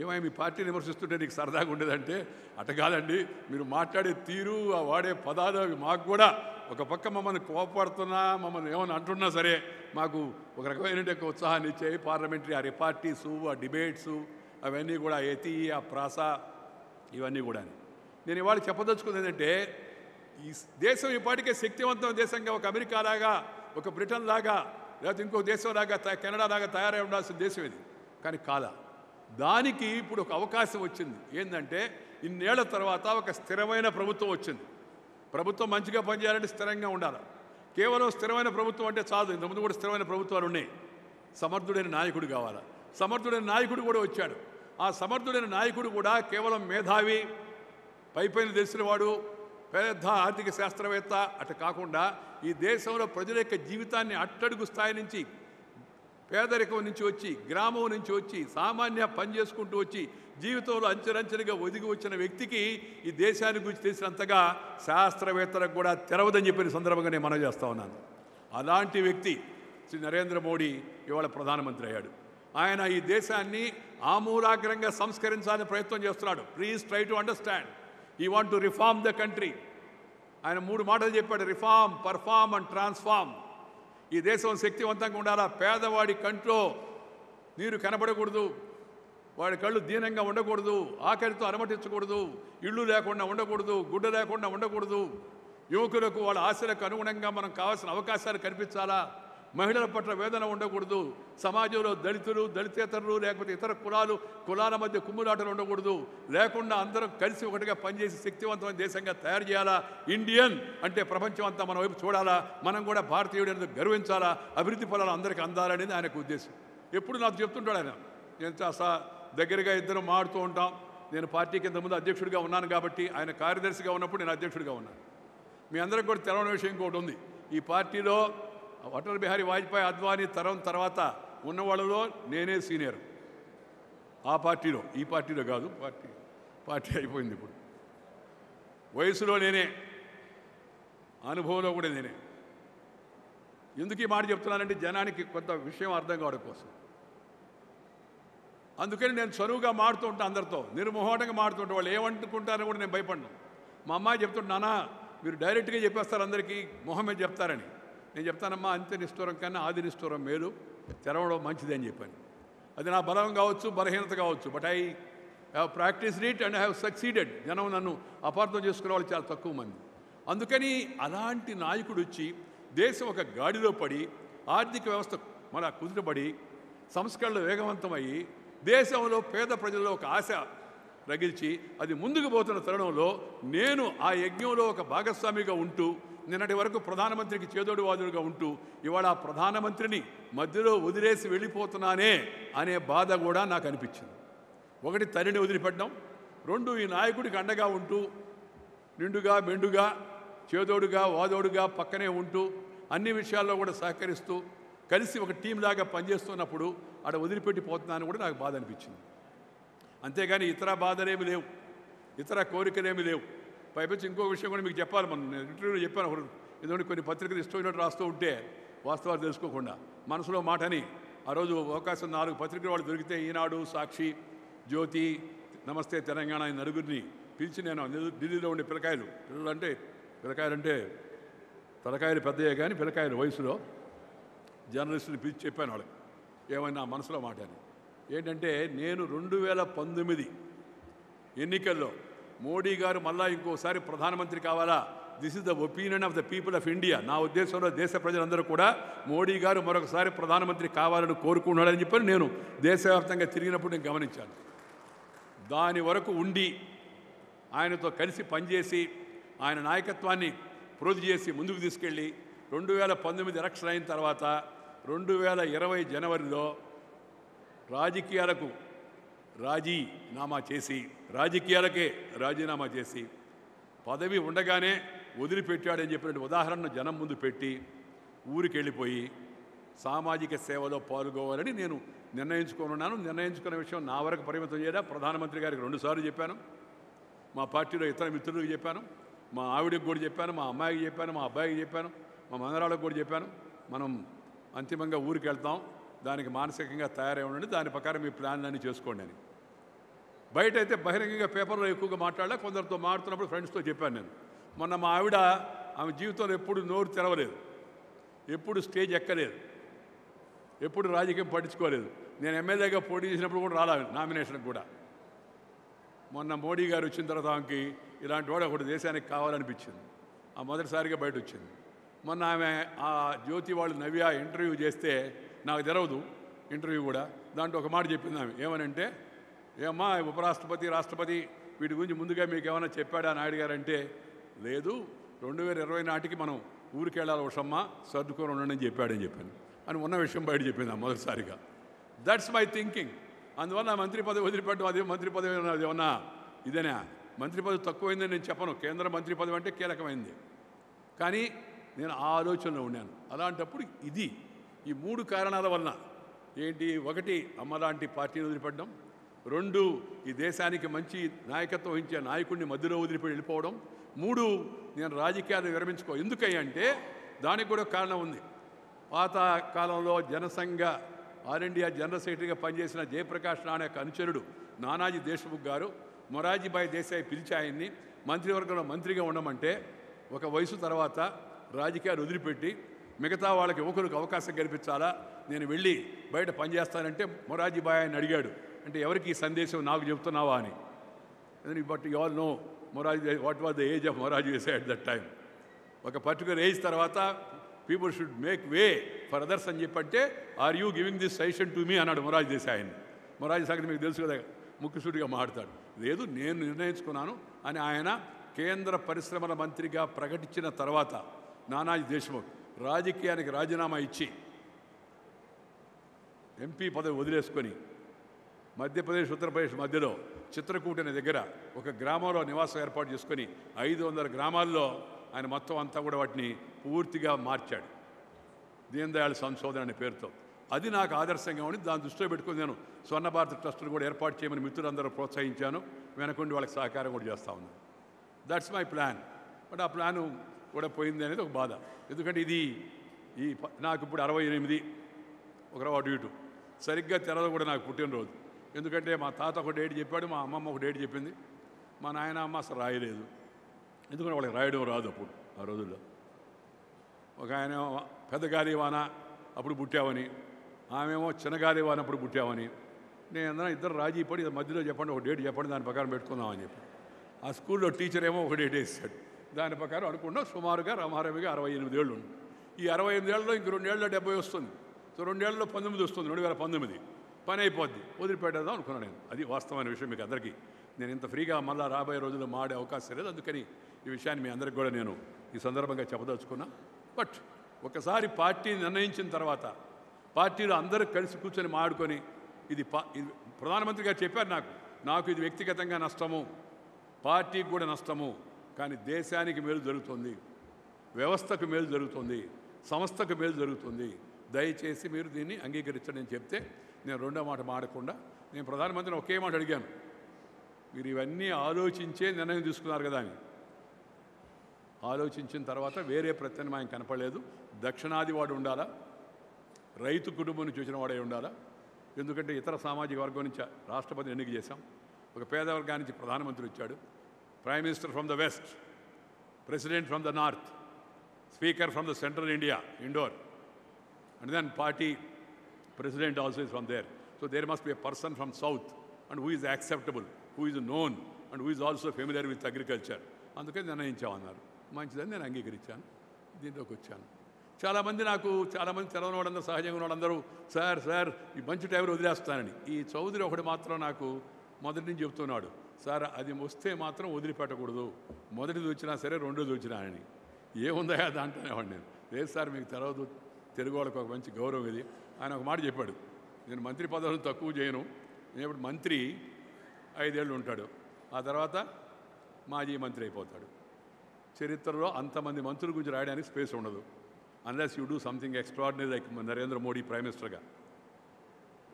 ఏమై మీ పార్టీని విమర్శిస్తుంటే నీకు సరదాగా ఉండేదంటే, అట కాదండి, మీరు మాట్లాడే తీరు, ఆ వాడే పదాలు అవి మాకు కూడా ఒక పక్క మమ్మల్ని కోపడుతున్నా, మమ్మల్ని ఏమైనా అంటున్నా సరే మాకు ఒక రకమైన ఉత్సాహాన్ని ఇచ్చాయి. పార్లమెంటరీ ఆ రిపార్టీసు, ఆ డిబేట్సు, అవన్నీ కూడా ఆ ప్రాస, ఇవన్నీ కూడా నేను ఇవాళ చెప్పదలుచుకుంది ఏంటంటే ఈ దేశం ఇప్పటికే శక్తివంతమైన దేశంగా ఒక అమెరికా లాగా, ఒక బ్రిటన్ లాగా, లేకపోతే ఇంకో దేశం లాగా, కెనడా లాగా తయారై ఉండాల్సిన దేశం ఇది. కానీ కాదా, దానికి ఇప్పుడు ఒక అవకాశం వచ్చింది. ఏంటంటే ఇన్నేళ్ల తర్వాత ఒక స్థిరమైన ప్రభుత్వం వచ్చింది. ప్రభుత్వం మంచిగా పనిచేయాలంటే స్థిరంగా ఉండాలి. కేవలం స్థిరమైన ప్రభుత్వం అంటే చాలు. ఇంతకుముందు కూడా స్థిరమైన ప్రభుత్వాలు ఉన్నాయి. సమర్థుడైన నాయకుడు కావాలి. సమర్థుడైన నాయకుడు కూడా వచ్చాడు. ఆ సమర్థుడైన నాయకుడు కూడా కేవలం మేధావి, పైపైన తెలిసినవాడు, పెద్ద ఆర్థిక శాస్త్రవేత్త అటు కాకుండా ఈ దేశంలో ప్రజల యొక్క జీవితాన్ని అట్టడుగు స్థాయి నుంచి, పేదరికం నుంచి వచ్చి, గ్రామం నుంచి వచ్చి, సామాన్య పని చేసుకుంటూ వచ్చి జీవితంలో అంచెలంచెలుగా ఒదిగి వచ్చిన వ్యక్తికి ఈ దేశాన్ని గురించి తెలిసినంతగా శాస్త్రవేత్తలకు కూడా తెరవదని చెప్పిన సందర్భంగా నేను మనవి చేస్తా ఉన్నాను. అలాంటి వ్యక్తి శ్రీ నరేంద్ర మోడీ ఇవాళ ప్రధానమంత్రి అయ్యాడు. ఆయన ఈ దేశాన్ని ఆమూలాగ్రంగా సంస్కరించాలని ప్రయత్నం చేస్తున్నాడు. Please try to understand. He want to reform the country. ఆయన 3 మాటలు చెప్పాడు: రిఫార్మ్, పర్ఫార్మ్ అండ్ ట్రాన్స్ఫార్మ్. ఈ దేశం శక్తివంతంగా ఉండాలా. పేదవాడి కంట్లో నీరు కనబడకూడదు, వాడి కళ్ళు దీనంగా ఉండకూడదు, ఆఖరితో అనుమతించకూడదు, ఇళ్ళు లేకుండా ఉండకూడదు, గుడ్డ లేకుండా ఉండకూడదు. యువకులకు వాళ్ళ ఆశలకు అనుగుణంగా మనం కావాల్సిన అవకాశాలు కల్పించాలా. మహిళల పట్ల వేదన ఉండకూడదు. సమాజంలో దళితులు, దళితేతరులు, లేకపోతే ఇతర కులాల మధ్య కుమ్ములాటలు ఉండకూడదు. లేకుండా అందరం కలిసి ఒకటిగా పనిచేసి శక్తివంతమైన దేశంగా తయారు చేయాలా. ఇండియన్ అంటే ప్రపంచం అంతా మన వైపు చూడాలా. మనం కూడా భారతీయుడు అనేది గర్వించాలా. అభివృద్ధి ఫలాలు అందరికీ అందాలనేది ఆయనకు ఉద్దేశం. ఎప్పుడు నాకు చెప్తుంటాడు ఆయన. నేను దగ్గరగా ఇద్దరం మాడుతూ ఉంటాం. నేను పార్టీకి ఇంతకుముందు అధ్యక్షుడిగా ఉన్నాను కాబట్టి, ఆయన కార్యదర్శిగా ఉన్నప్పుడు నేను అధ్యక్షుడిగా ఉన్నాను. మీ అందరికి కూడా తెలవని విషయం ఇంకోటి ఉంది. ఈ పార్టీలో అటల్ బిహారీ వాజ్పేయి, అద్వానీ తరం తర్వాత ఉన్న వాళ్ళలో నేనే సీనియర్. ఆ పార్టీలో, ఈ పార్టీలో కాదు, పార్టీ అయిపోయింది ఇప్పుడు. వయసులో నేనే, అనుభవంలో కూడా నేనే. ఎందుకు ఈ మాట చెప్తున్నానంటే జనానికి కొంత విషయం అర్థం కావడం కోసం. అందుకని నేను చనువుగా మాడుతూ ఉంటాను, అందరితో నిర్మోహటంగా మాడుతుంటే వాళ్ళు ఏమనుకుంటారని కూడా నేను భయపడ్డాను. మా అమ్మాయి చెప్తుంటే, నాన్న మీరు డైరెక్ట్గా చెప్పేస్తారు అందరికీ, మొహం మీద చెప్తారని. నేను చెప్తానమ్మా, అంత్య నిష్ఠూరం కన్నా ఆది నిష్ఠూరం మేలు, తెరవడం మంచిది అని చెప్పాను. అది నా బలం కావచ్చు, బలహీనత కావచ్చు. But I have practised it and I have succeeded. జనం నన్ను అపార్థం చేసుకునే వాళ్ళు చాలా తక్కువ మంది. అందుకని అలాంటి నాయకుడు వచ్చి దేశం ఒక గాడిలో పడి, ఆర్థిక వ్యవస్థ మన కుదుటపడి, సంస్కరణలు వేగవంతమయ్యి, దేశంలో పేద ప్రజల్లో ఒక ఆశ రగిల్చి అది ముందుకు పోతున్న తరుణంలో నేను ఆ యజ్ఞంలో ఒక భాగస్వామిగా ఉంటూ, నిన్నటి వరకు ప్రధానమంత్రికి చేదోడు వాదుడుగా ఉంటూ, ఇవాళ ఆ ప్రధానమంత్రిని మధ్యలో వదిలేసి వెళ్ళిపోతున్నానే అనే బాధ కూడా నాకు అనిపించింది. ఒకటి, తల్లిని వదిలిపెట్టడం. 2, ఈ నాయకుడికి అండగా ఉంటూ, నిండుగా మెండుగా, చేదోడుగా వాదోడుగా పక్కనే ఉంటూ, అన్ని విషయాల్లో కూడా సహకరిస్తూ, కలిసి ఒక టీం లాగా పనిచేస్తున్నప్పుడు అక్కడ వదిలిపెట్టిపోతున్నాను కూడా నాకు బాధ అనిపించింది. అంతేగాని ఇతర బాధలేమి లేవు, ఇతర కోరికలేమి లేవు. పైపించి ఇంకో విషయం కూడా మీకు చెప్పాలి. మనం ఇంటర్వ్యూలో చెప్పాను, ఎందుకంటే కొన్ని పత్రికలు ఇష్టమైనట్టు రాస్తూ ఉంటే వాస్తవాలు తెలుసుకోకుండా మనసులో మాటని ఆ రోజు అవకాశం 4 పత్రికలు వాళ్ళు దొరికితే ఈనాడు, సాక్షి, జ్యోతి, నమస్తే తెలంగాణ ఈ నలుగురిని పిలిచి నేను ఢిల్లీలో ఉండే పిల్లకాయలు అంటే తలకాయలు పెద్దయ్యే కానీ పిల్లకాయలు వయసులో జర్నలిస్టుని పిలిచి చెప్పాను వాళ్ళకి ఏమైనా మనసులో మాట అని. ఏంటంటే నేను 2019 ఎన్నికల్లో మోడీ గారు మళ్ళా ఇంకోసారి ప్రధానమంత్రి కావాలా, this is the opinion of the people of India. నా ఉద్దేశంలో దేశ ప్రజలందరూ కూడా మోడీ గారు మరొకసారి ప్రధానమంత్రి కావాలని కోరుకున్నాడని చెప్పని నేను దేశవ్యాప్తంగా తిరిగినప్పుడు నేను గమనించాను. దాని వరకు ఉండి ఆయనతో కలిసి పనిచేసి ఆయన నాయకత్వాన్ని ప్రోధి చేసి ముందుకు తీసుకెళ్ళి 2019 ఎలక్షన్ అయిన తర్వాత 2020 జనవరిలో రాజకీయాలకు రాజకీయాలకే రాజీనామా చేసి పదవి ఉండగానే వదిలిపెట్టాడని చెప్పినట్టు ఉదాహరణను జనం ముందు పెట్టి ఊరికి వెళ్ళిపోయి సామాజిక సేవలో పాల్గొవాలని నేను నిర్ణయించుకున్నాను. నిర్ణయించుకున్న విషయం నా వరకు పరిమితం చేయడా, ప్రధానమంత్రి గారికి 2 సార్లు చెప్పాను, మా పార్టీలో ఇతర మిత్రులకు చెప్పాను, మా ఆవిడకి కూడా చెప్పాను, మా అమ్మాయికి చెప్పాను, మా అబ్బాయికి చెప్పాను, మా మనవరాళ్ళకు కూడా చెప్పాను. మనం అంతిమంగా ఊరికి వెళ్తాం, దానికి మానసికంగా తయారై ఉండండి, దాని ప్రకారం మీ ప్లాన్లన్నీ చేసుకోండి అని. బయట అయితే బహిరంగంగా పేపర్లో ఎక్కువగా మాట్లాడలే, కొందరితో మాట్లాడుతున్నప్పుడు ఫ్రెండ్స్తో చెప్పాను నేను. మొన్న మా ఆవిడ, ఆమె జీవితంలో ఎప్పుడు నోరు తెరవలేదు, ఎప్పుడు స్టేజ్ ఎక్కలేదు, ఎప్పుడు రాజకీయం పట్టించుకోలేదు. నేను ఎమ్మెల్యేగా పోటీ చేసినప్పుడు కూడా రాలేదు నామినేషన్కి కూడా. మొన్న మోడీ గారు వచ్చిన తర్వాత ఆమెకి ఇలాంటి వాడు ఒకటి దేశానికి కావాలనిపించింది. ఆ మొదటిసారిగా బయట వచ్చింది. మొన్న ఆమె ఆ జ్యోతి వాళ్ళు నవ్య ఇంటర్వ్యూ చేస్తే నాకు తెలవదు ఇంటర్వ్యూ కూడా, దాంట్లో ఒక మాట చెప్పింది ఆమె. ఏమనంటే, ఏమ్మా ఉపరాష్ట్రపతి రాష్ట్రపతి వీటి గురించి ముందుగా మీకు ఏమైనా చెప్పాడా నాయుడు గారు అంటే, లేదు 2020 నాటికి మనం ఊరికి వెళ్ళాలి ఉషమ్మ సర్దుకొని ఉండండి అని చెప్పాడని చెప్పాను అని ఉన్న విషయం బయట చెప్పింది మొదటిసారిగా. That's my thinking. అందువల్ల మంత్రి పదవి వదిలిపెట్టడం, అదే మంత్రి పదవి అది ఏమన్నా ఇదేనా? మంత్రి పదవి తక్కువైందని నేను చెప్పను. కేంద్ర మంత్రి పదవి అంటే కీలకమైంది. కానీ నేను ఆ ఆలోచనలో ఉన్నాను. అలాంటప్పుడు ఇది ఈ 3 కారణాల వలన ఏంటి, 1 అమ్మలాంటి పార్టీని వదిలిపెట్టడం, 2 ఈ దేశానికి మంచి నాయకత్వం వహించే నాయకుడిని మధ్యలో వదిలిపెట్టి వెళ్ళిపోవడం, 3 నేను రాజకీయాలు విరమించుకో. ఎందుకయ్యంటే దానికి కూడా కారణం ఉంది. పాత కాలంలో జనసంఘ ఆల్ ఇండియా జనరల్ సెక్రటరీగా పనిచేసిన జయప్రకాష్ నాయక్ అనుచరుడు నానాజీ దేశ్ముఖ్ గారు మొరార్జీభాయ్ దేశాయ్ పిలిచి ఆయన్ని మంత్రివర్గంలో మంత్రిగా ఉండమంటే ఒక వయసు తర్వాత రాజకీయాలు వదిలిపెట్టి మిగతా వాళ్ళకి యువకులకు అవకాశం కల్పించాలా, నేను వెళ్ళి బయట పనిచేస్తానంటే మొరార్జీభాయ్ ఆయన అడిగాడు. అంటే ఎవరికి ఈ సందేశం నాకు చెప్తున్నావా అని. But you all know Morarji what was the age of Morarji Desai at that time. ఒక పర్టికులర్ ఏజ్ తర్వాత people should make way for others అని చెప్పంటే, are you giving this suggestion to me అన్నాడు మొరార్జీ దేశాయ్ ఆయన్ని. మొరార్జీ సంగతి మీకు తెలుసు కదా, ముక్కుసూటిగా మాట్లాడతాడు. లేదు నేను నిర్ణయించుకున్నాను అని ఆయన కేంద్ర పరిశ్రమల మంత్రిగా ప్రకటించిన తర్వాత నానాజీ దేశ్ముఖ్ రాజకీయానికి రాజీనామా ఇచ్చి ఎంపీ పదవి వదిలేసుకొని మధ్యప్రదేశ్ ఉత్తరప్రదేశ్ మధ్యలో చిత్రకూట అనే దగ్గర ఒక గ్రామంలో నివాసం ఏర్పాటు చేసుకొని 500 గ్రామాల్లో ఆయన మొత్తం అంతా కూడా వాటిని పూర్తిగా మార్చాడు, దీన్ దయాళ్ సంశోధన అనే పేరుతో. అది నాకు ఆదర్శంగా ఉండి దాన్ని దృష్టిలో పెట్టుకుని నేను స్వర్ణ భారత్ ట్రస్టును కూడా ఏర్పాటు చేయమని మిత్రులందరూ ప్రోత్సహించాను. వెనకుండి వాళ్ళకి సహకారం కూడా చేస్తూ ఉన్నాను. That's my plan. బట్ ఆ ప్లాను కూడా పోయింది అనేది ఒక బాధ. ఎందుకంటే ఇది నాకు ఇప్పుడు 68, ఒక అటు ఇటు సరిగ్గా తెరదు కూడా నాకు పుట్టినరోజు. ఎందుకంటే మా తాత ఒక డేట్ చెప్పాడు, మా అమ్మమ్మ ఒక డేట్ చెప్పింది, మా నాయన అమ్మ అసలు రాయలేదు. ఎందుకంటే వాళ్ళకి రాయడం రాదు అప్పుడు ఆ రోజుల్లో. ఒక ఆయన పెద్ద గాలివాన అప్పుడు పుట్టావని, ఆమెమో చిన్న గాలివాన అప్పుడు పుట్టావని. నేను అందరం ఇద్దరు రాజీ పడి మధ్యలో చెప్పండి, ఒక డేట్ చెప్పండి, దాని ప్రకారం పెట్టుకుందామని చెప్పి. ఆ స్కూల్లో టీచర్ ఏమో ఒక డేట్ వేసాడు, దాని ప్రకారం అనుకున్నాం. సుమారుగా రమారమిగా 68 ఏళ్ళు ఉంది. ఈ 68 ఏళ్ళలో ఇంక 2 ఏళ్ళలో 70 వస్తుంది. సో 2 ఏళ్ళలో 19 వస్తుంది, 2019 పని అయిపోద్ది, వదిలిపెట్టేద్దాం అనుకున్నాను నేను. అది వాస్తవమైన విషయం. మీకు అందరికీ నేను ఇంత ఫ్రీగా మళ్ళీ రాబోయే రోజుల్లో మాడే అవకాశం లేదు. అందుకని ఈ విషయాన్ని మీ అందరికి కూడా నేను ఈ సందర్భంగా చెప్పదలుచుకున్నా. బట్ ఒకసారి పార్టీ నిర్ణయించిన తర్వాత పార్టీలో అందరూ కలిసి కూర్చొని మాడుకొని ఇది ప్రధానమంత్రి గారు చెప్పారు నాకు ఇది వ్యక్తిగతంగా నష్టము, పార్టీకి కూడా నష్టము, కానీ దేశానికి మేలు జరుగుతుంది, వ్యవస్థకు మేలు జరుగుతుంది, సంస్థకు మేలు జరుగుతుంది, దయచేసి మీరు దీన్ని అంగీకరించండి అని చెప్తే నేను రెండో మాట మాడకుండా నేను ప్రధానమంత్రిని ఒకే మాట అడిగాను, మీరు ఇవన్నీ ఆలోచించే నిర్ణయం తీసుకున్నారు కదా అని. ఆలోచించిన తర్వాత వేరే ప్రత్యామ్నాయం కనపడలేదు. దక్షిణాది వాడు ఉండాలా, రైతు కుటుంబం నుంచి వచ్చిన వాడే ఉండాలా. ఎందుకంటే ఇతర సామాజిక వర్గం నుంచి రాష్ట్రపతిని ఎన్నిక చేశాం, ఒక పేద వర్గానికి నుంచి ప్రధానమంత్రి వచ్చాడు, prime minister from the west, president from the north, speaker from the central India Indore, and then party president also is from there. So there must be a person from south and who is acceptable, who is known and who is also familiar with agriculture. అందుకని నిర్ణయించామన్నారు. మంచిదని నేను అంగీకరించాను, దీంట్లోకి వచ్చాను. చాలామంది తెలవని వాళ్ళందరూ, సహజంగా వాళ్ళందరూ సార్ ఈ మంచి టైంలో వదిలేస్తానని. ఈ చౌదరి ఒకటి మాత్రం నాకు మొదటి నుంచి చెప్తున్నాడు, సార్ అది వస్తే మాత్రం వదిలిపెట్టకూడదు, మొదటిది వచ్చినా సరే రెండోది వచ్చినా అని. ఏముందా దాంట్లోనేవాడు నేను. లేదు సార్ మీకు తెలవదు, తెలుగు వాళ్ళకి ఒక మంచి గౌరవం ఇది. ఆయన ఒక మాట చెప్పాడు, నేను మంత్రి పదవులను తక్కువ చేయను, నేను ఇప్పుడు మంత్రి 5 ఏళ్ళు ఉంటాడు, ఆ తర్వాత మాజీ మంత్రి అయిపోతాడు. చరిత్రలో అంతమంది మంత్రుల గురించి రాయడానికి స్పేస్ ఉండదు, unless you do something extraordinary like Narendra Modi prime మినిస్టర్గా.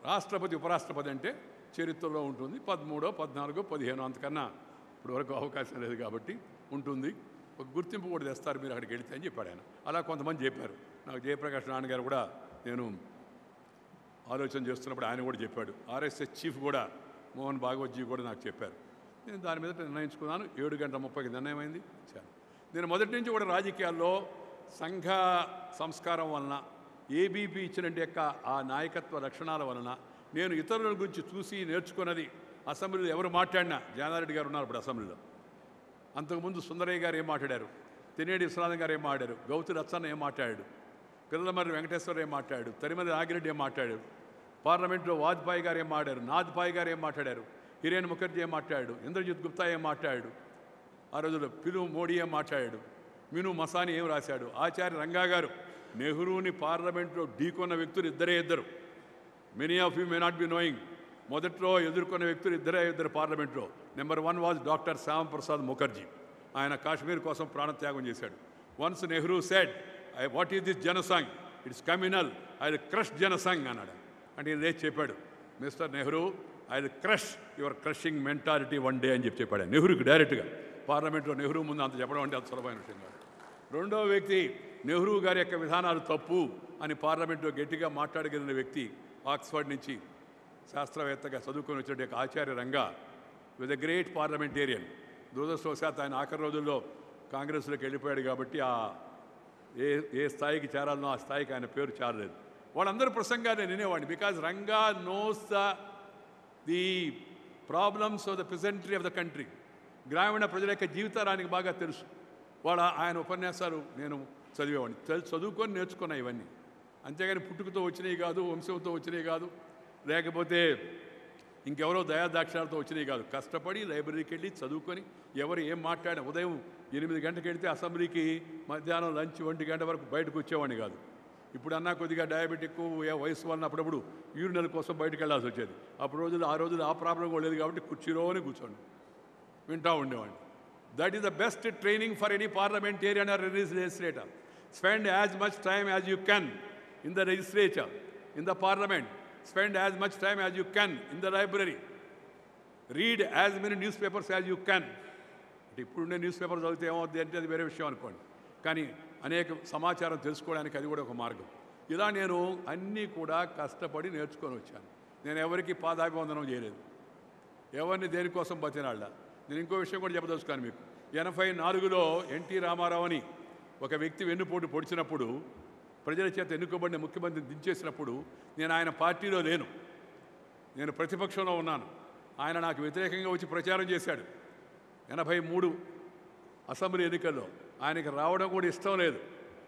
రాష్ట్రపతి ఉపరాష్ట్రపతి అంటే చరిత్రలో ఉంటుంది, 13, 14, 15 అంతకన్నా ఇప్పుడు వరకు అవకాశం లేదు కాబట్టి ఉంటుంది. ఒక గుర్తింపు కూడా తెస్తారు మీరు అక్కడికి వెళితే అని చెప్పాడు ఆయన. అలా కొంతమంది చెప్పారు. నాకు జయప్రకాష్ నాన్నగారు కూడా నేను ఆలోచన చేస్తున్నప్పుడు ఆయన కూడా చెప్పాడు. ఆర్ఎస్ఎస్ చీఫ్ కూడా మోహన్ భాగవత్జీ కూడా నాకు చెప్పారు. నేను దాని మీద నిర్ణయించుకున్నాను. 7:30కి నిర్ణయం అయింది. నేను మొదటి నుంచి కూడా రాజకీయాల్లో సంఘ సంస్కారం వలన, ఏబీపీ ఇచ్చినట్టు యొక్క ఆ నాయకత్వ లక్షణాల వలన, నేను ఇతరుల గురించి చూసి నేర్చుకున్నది అసెంబ్లీలో ఎవరు మాట్లాడినా, జానారెడ్డి గారు ఉన్నారు ఇప్పుడు అసెంబ్లీలో, అంతకుముందు సుందరయ్య గారు ఏం మాట్లాడారు, తెనేడి విశ్వనాథం గారు ఏం మాట్లాడారు, గౌతు రచ్చన్న ఏం మాట్లాడాడు, పిల్లలమర్రి వెంకటేశ్వర ఏం మాట్లాడాడు, తరిమల నాగిరెడ్డి ఏం మాట్లాడాడు, పార్లమెంట్లో వాజ్పేయి గారు ఏం మాట్లాడారు, నాథ్పాయ్ గారు ఏం మాట్లాడారు, హిరేన్ ముఖర్జీ ఏం మాట్లాడాడు, ఇంద్రజిత్ గుప్తా ఏం మాట్లాడాడు, ఆ రోజుల్లో పిలు మోడీ ఏం మాట్లాడాడు, మిను మసాని ఏం రాశాడు, ఆచార్య రంగా గారు నెహ్రూని పార్లమెంట్లో ఢీకొన్న వ్యక్తులు ఇద్దరు. Many of you may not be knowing. మొదట్లో ఎదుర్కొన్న వ్యక్తులు ఇద్దరు పార్లమెంట్లో. Number 1 was doctor Shyamaprasad Mukherjee. ఆయన కాశ్మీర్ కోసం ప్రాణత్యాగం చేశాడు. Once Nehru said, what is this Jansangh, it's communal, I will crush Jansangh అన్నాడు. అంటే ఈయన లేచి చెప్పాడు, mister Nehru, I will crush your crushing mentality one day అని చెప్పాడు నెహ్రూకి డైరెక్ట్గా. పార్లమెంట్లో నెహ్రూ ముందు అంత చెప్పడం అంటే అంత సులభమైన విషయం కాదు. రెండవ వ్యక్తి, నెహ్రూ గారి యొక్క విధానాలు తప్పు అని పార్లమెంట్లో గట్టిగా మాట్లాడగలిగిన వ్యక్తి, ఆక్స్ఫర్డ్ నుంచి శాస్త్రవేత్తగా చదువుకొని వచ్చినట్టు Acharya Ranga, with a great parliamentarian. దురదృష్టవశాత్తు ఆయన ఆఖరి రోజుల్లో కాంగ్రెస్లోకి వెళ్ళిపోయాడు కాబట్టి ఏ స్థాయికి చేరాలనో ఆ స్థాయికి ఆయన పేరు చేరలేదు. వాళ్ళందరూ ప్రసంగాన్ని వినేవాడిని. Because Ranga knows the problems of the peasantry of the country. గ్రామీణ ప్రజల యొక్క జీవితానికి బాగా తెలుసు. ఆయన ఉపన్యాసాలు నేను చదివేవాడిని. చదువుకొని నేర్చుకున్నా ఇవన్నీ. అంతేగాని పుట్టుకతో వచ్చినవి కాదు, వంశంతో వచ్చినవి కాదు, లేకపోతే ఇంకెవరో దయాదాక్షాలతో వచ్చినవి కాదు. కష్టపడి లైబ్రరీకి వెళ్ళి చదువుకొని ఎవరు ఏం మాట్లాడిన, ఉదయం 8 గంటలకు వెళితే అసెంబ్లీకి మధ్యాహ్నం లంచ్ 1 గంట వరకు బయటకు వచ్చేవాడిని కాదు. ఇప్పుడన్నా కొద్దిగా డయాబెటిక్ వయసు వలన అప్పుడప్పుడు యూరినల్ కోసం బయటకు వెళ్ళాల్సి వచ్చేది. ఆ రోజులు ఆ ప్రాబ్లం కూడా లేదు కాబట్టి కుర్చీలోనే కూర్చోండి వింటూ ఉండేవాడిని. That is the best training for any parliamentarian or legislator. Spend as much time as you can in the legislature, in the parliament. Spend as much time as you can in the library. Read as many newspapers as you can. ఇప్పుడుండే news paper చదివితే ఏమవుద్ది అంటే అది వేరే విషయం అనుకోండి. కానీ అనేక సమాచారం తెలుసుకోవడానికి అది కూడా ఒక మార్గం. ఇలా నేను అన్నీ కూడా కష్టపడి నేర్చుకొని వచ్చాను. నేను ఎవరికి పాదాభివందనం చేయలేదు, ఎవరిని దేనికోసం బతినాళ్ళ. నేను ఇంకో విషయం కూడా చెప్పదలుచుకాను మీకు. 84లో ఎన్టీ రామారావు అని ఒక వ్యక్తి వెన్నుపోటు పొడిచినప్పుడు, ప్రజల చేత ఎన్నుకోబడిన ముఖ్యమంత్రిని దించేసినప్పుడు నేను ఆయన పార్టీలో లేను, నేను ప్రతిపక్షంలో ఉన్నాను. ఆయన నాకు వ్యతిరేకంగా వచ్చి ప్రచారం చేశాడు. 83 అసెంబ్లీ ఎన్నికల్లో ఆయనకి రావడం కూడా ఇష్టం లేదు.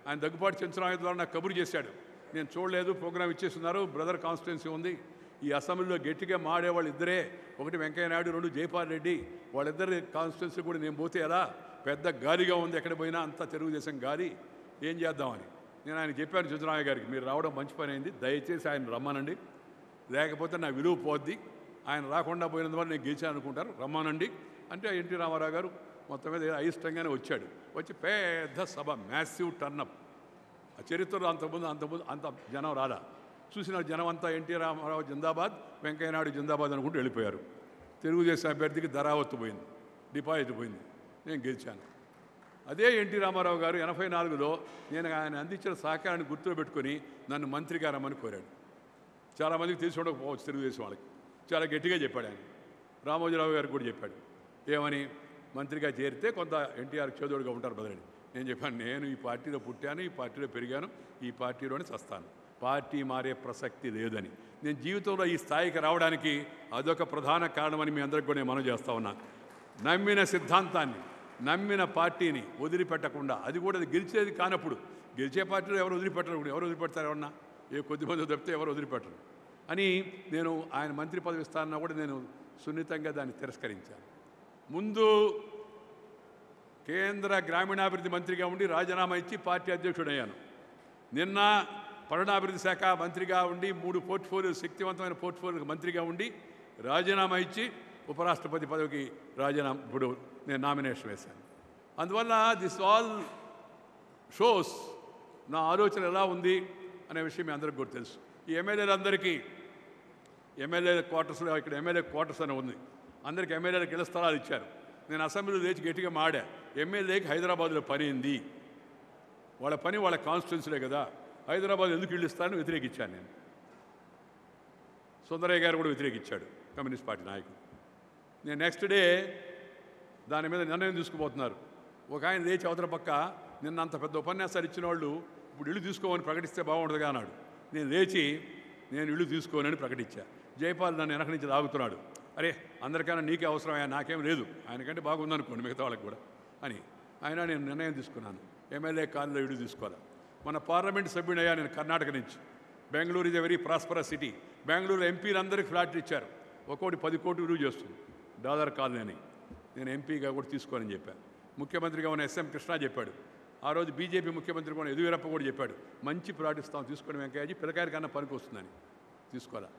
ఆయన దగ్గుపాటి చెంచరామయ్య ద్వారా నాకు కబురు చేశాడు. నేను చూడలేదు, ప్రోగ్రాం ఇచ్చేస్తున్నారు, బ్రదర్ కాన్స్టిట్యున్సీ ఉంది, ఈ అసెంబ్లీలో గట్టిగా మాడేవాళ్ళు ఇద్దరే, ఒకటి వెంకయ్యనాయుడు, 2 జైపాల్ రెడ్డి, వాళ్ళిద్దరి కాన్స్టిట్యున్సీ కూడా నేను పోతే ఎలా, పెద్ద గాలిగా ఉంది, ఎక్కడ పోయినా అంతా తెలుగుదేశం గాలి, ఏం చేద్దామని నేను ఆయన చెప్పాను చెంచరామయ్య గారికి, మీరు రావడం మంచి పని అయింది, దయచేసి ఆయన రమ్మనండి, లేకపోతే నా విలువ పోద్ది, ఆయన రాకుండా పోయినందువల్ల నేను గెలిచాను అనుకుంటారు, రమ్మనండి అంటే ఎన్టీ రామారావు గారు మొత్తం మీద అయిష్టంగానే వచ్చాడు. వచ్చి పెద్ద సభ, మ్యాసివ్ టర్నప్. ఆ చరిత్రలో అంతకుముందు అంత జనం రాలా. చూసిన జనం అంతా ఎన్టీ రామారావు జిందాబాద్, వెంకయ్యనాయుడు జిందాబాద్ అనుకుంటూ వెళ్ళిపోయారు. తెలుగుదేశం అభ్యర్థికి ధరావత్తు పోయింది, డిపాజిట్ పోయింది, నేను గెలిచాను. అదే ఎన్టీ రామారావు గారు 84లో నేను ఆయన అందించిన సహకారాన్ని గుర్తులో పెట్టుకొని నన్ను మంత్రిగా రమ్మని కోరాడు. చాలామందికి తెలిసి ఉండకపోవచ్చు తెలుగుదేశం వాళ్ళకి. చాలా గట్టిగా చెప్పాడు ఆయన. రామోజీరావు గారికి కూడా చెప్పాడు, ఏమని, మంత్రిగా చేరితే కొంత ఎన్టీఆర్ చేదోడుగా ఉంటారు బదులని. నేను చెప్పాను, నేను ఈ పార్టీలో పుట్టాను, ఈ పార్టీలో పెరిగాను, ఈ పార్టీలోనే చస్తాను, పార్టీ మారే ప్రసక్తి లేదని. నేను జీవితంలో ఈ స్థాయికి రావడానికి అదొక ప్రధాన కారణమని మీ అందరికి కూడా నేను మనం చేస్తా ఉన్నా. నమ్మిన సిద్ధాంతాన్ని, నమ్మిన పార్టీని వదిలిపెట్టకుండా, అది కూడా గెలిచేది కానప్పుడు, గెలిచే పార్టీలో ఎవరు వదిలిపెట్టరు, ఎవరు వదిలిపెడతారు, ఎవరన్నా కొద్దిమంది తప్పితే ఎవరు వదిలిపెట్టరు అని నేను ఆయన మంత్రి పదవి ఇస్తానన్నా కూడా నేను సున్నితంగా దాన్ని తిరస్కరించాను. ముందు కేంద్ర గ్రామీణాభివృద్ధి మంత్రిగా ఉండి రాజీనామా ఇచ్చి పార్టీ అధ్యక్షుడయ్యాను. నిన్న పట్టణాభివృద్ధి శాఖ మంత్రిగా ఉండి 3 పోర్ట్ఫోలియో, శక్తివంతమైన పోర్ట్ఫోలియోకి మంత్రిగా ఉండి రాజీనామా ఇచ్చి ఉపరాష్ట్రపతి పదవికి ఇప్పుడు నేను నామినేషన్ వేశాను. అందువల్ల దిస్ ఆల్ షోస్ నా ఆలోచన ఎలా ఉంది అనే విషయం మీ అందరికీ కూడా తెలుసు. ఈ ఎమ్మెల్యేలందరికీ ఎమ్మెల్యే క్వార్టర్స్లో, ఇక్కడ ఎమ్మెల్యే క్వార్టర్స్ అని ఉంది, అందరికీ ఎమ్మెల్యేలకు ఇళ్ల స్థలాలు ఇచ్చారు. నేను అసెంబ్లీలో లేచి గట్టిగా మాడా, ఎమ్మెల్యేకి హైదరాబాద్లో పని ఉంది, వాళ్ళ పని వాళ్ళ కాన్స్టిట్యున్సీలే కదా, హైదరాబాద్ ఎందుకు ఇళ్ళు ఇస్తానని వ్యతిరేకించాను నేను. సుందరయ్య గారు కూడా వ్యతిరేకించాడు, కమ్యూనిస్ట్ పార్టీ నాయకుడు. నేను నెక్స్ట్ డే దాని మీద నిర్ణయం తీసుకుపోతున్నారు. ఒక ఆయన లేచి అవతల పక్క, నిన్న అంత పెద్ద ఉపన్యాసాలు ఇచ్చిన వాళ్ళు ఇప్పుడు ఇల్లు తీసుకోమని ప్రకటిస్తే బాగుండదుగా అన్నాడు. నేను లేచి నేను ఇల్లు తీసుకోనని ప్రకటించా. జైపాల్ నన్ను వెనక నుంచి లాగుతున్నాడు. అరే అందరికైనా నీకే అవసరమయ్యా, నాకేం లేదు, ఆయనకంటే బాగుందనుకోండి మిగతా వాళ్ళకి కూడా అని నేను నిర్ణయం తీసుకున్నాను. ఎమ్మెల్యే కాలంలో విడుదల తీసుకోవాలి. మన పార్లమెంట్ సభ్యుడయ్యా నేను కర్ణాటక నుంచి. Bengaluru is a very prosperous city. Bengaluru ఎంపీలందరికీ ఫ్లాట్లు ఇచ్చారు. ఒక్కోటి 10 కోట్లు విలువ చేస్తుంది డాలర్ కాలనీ అని. నేను ఎంపీగా కూడా తీసుకోవాలని చెప్పాను. ముఖ్యమంత్రిగా ఉన్న ఎస్ఎం కృష్ణ చెప్పాడు. ఆ రోజు బీజేపీ ముఖ్యమంత్రి కూడా యదువీరప్ప కూడా చెప్పాడు, మంచి ప్లాట్ ఇస్తాం తీసుకొని వెంకయ్యజీ, పిల్లకాయల కన్నా పనికి వస్తుందని. తీసుకోవాలా.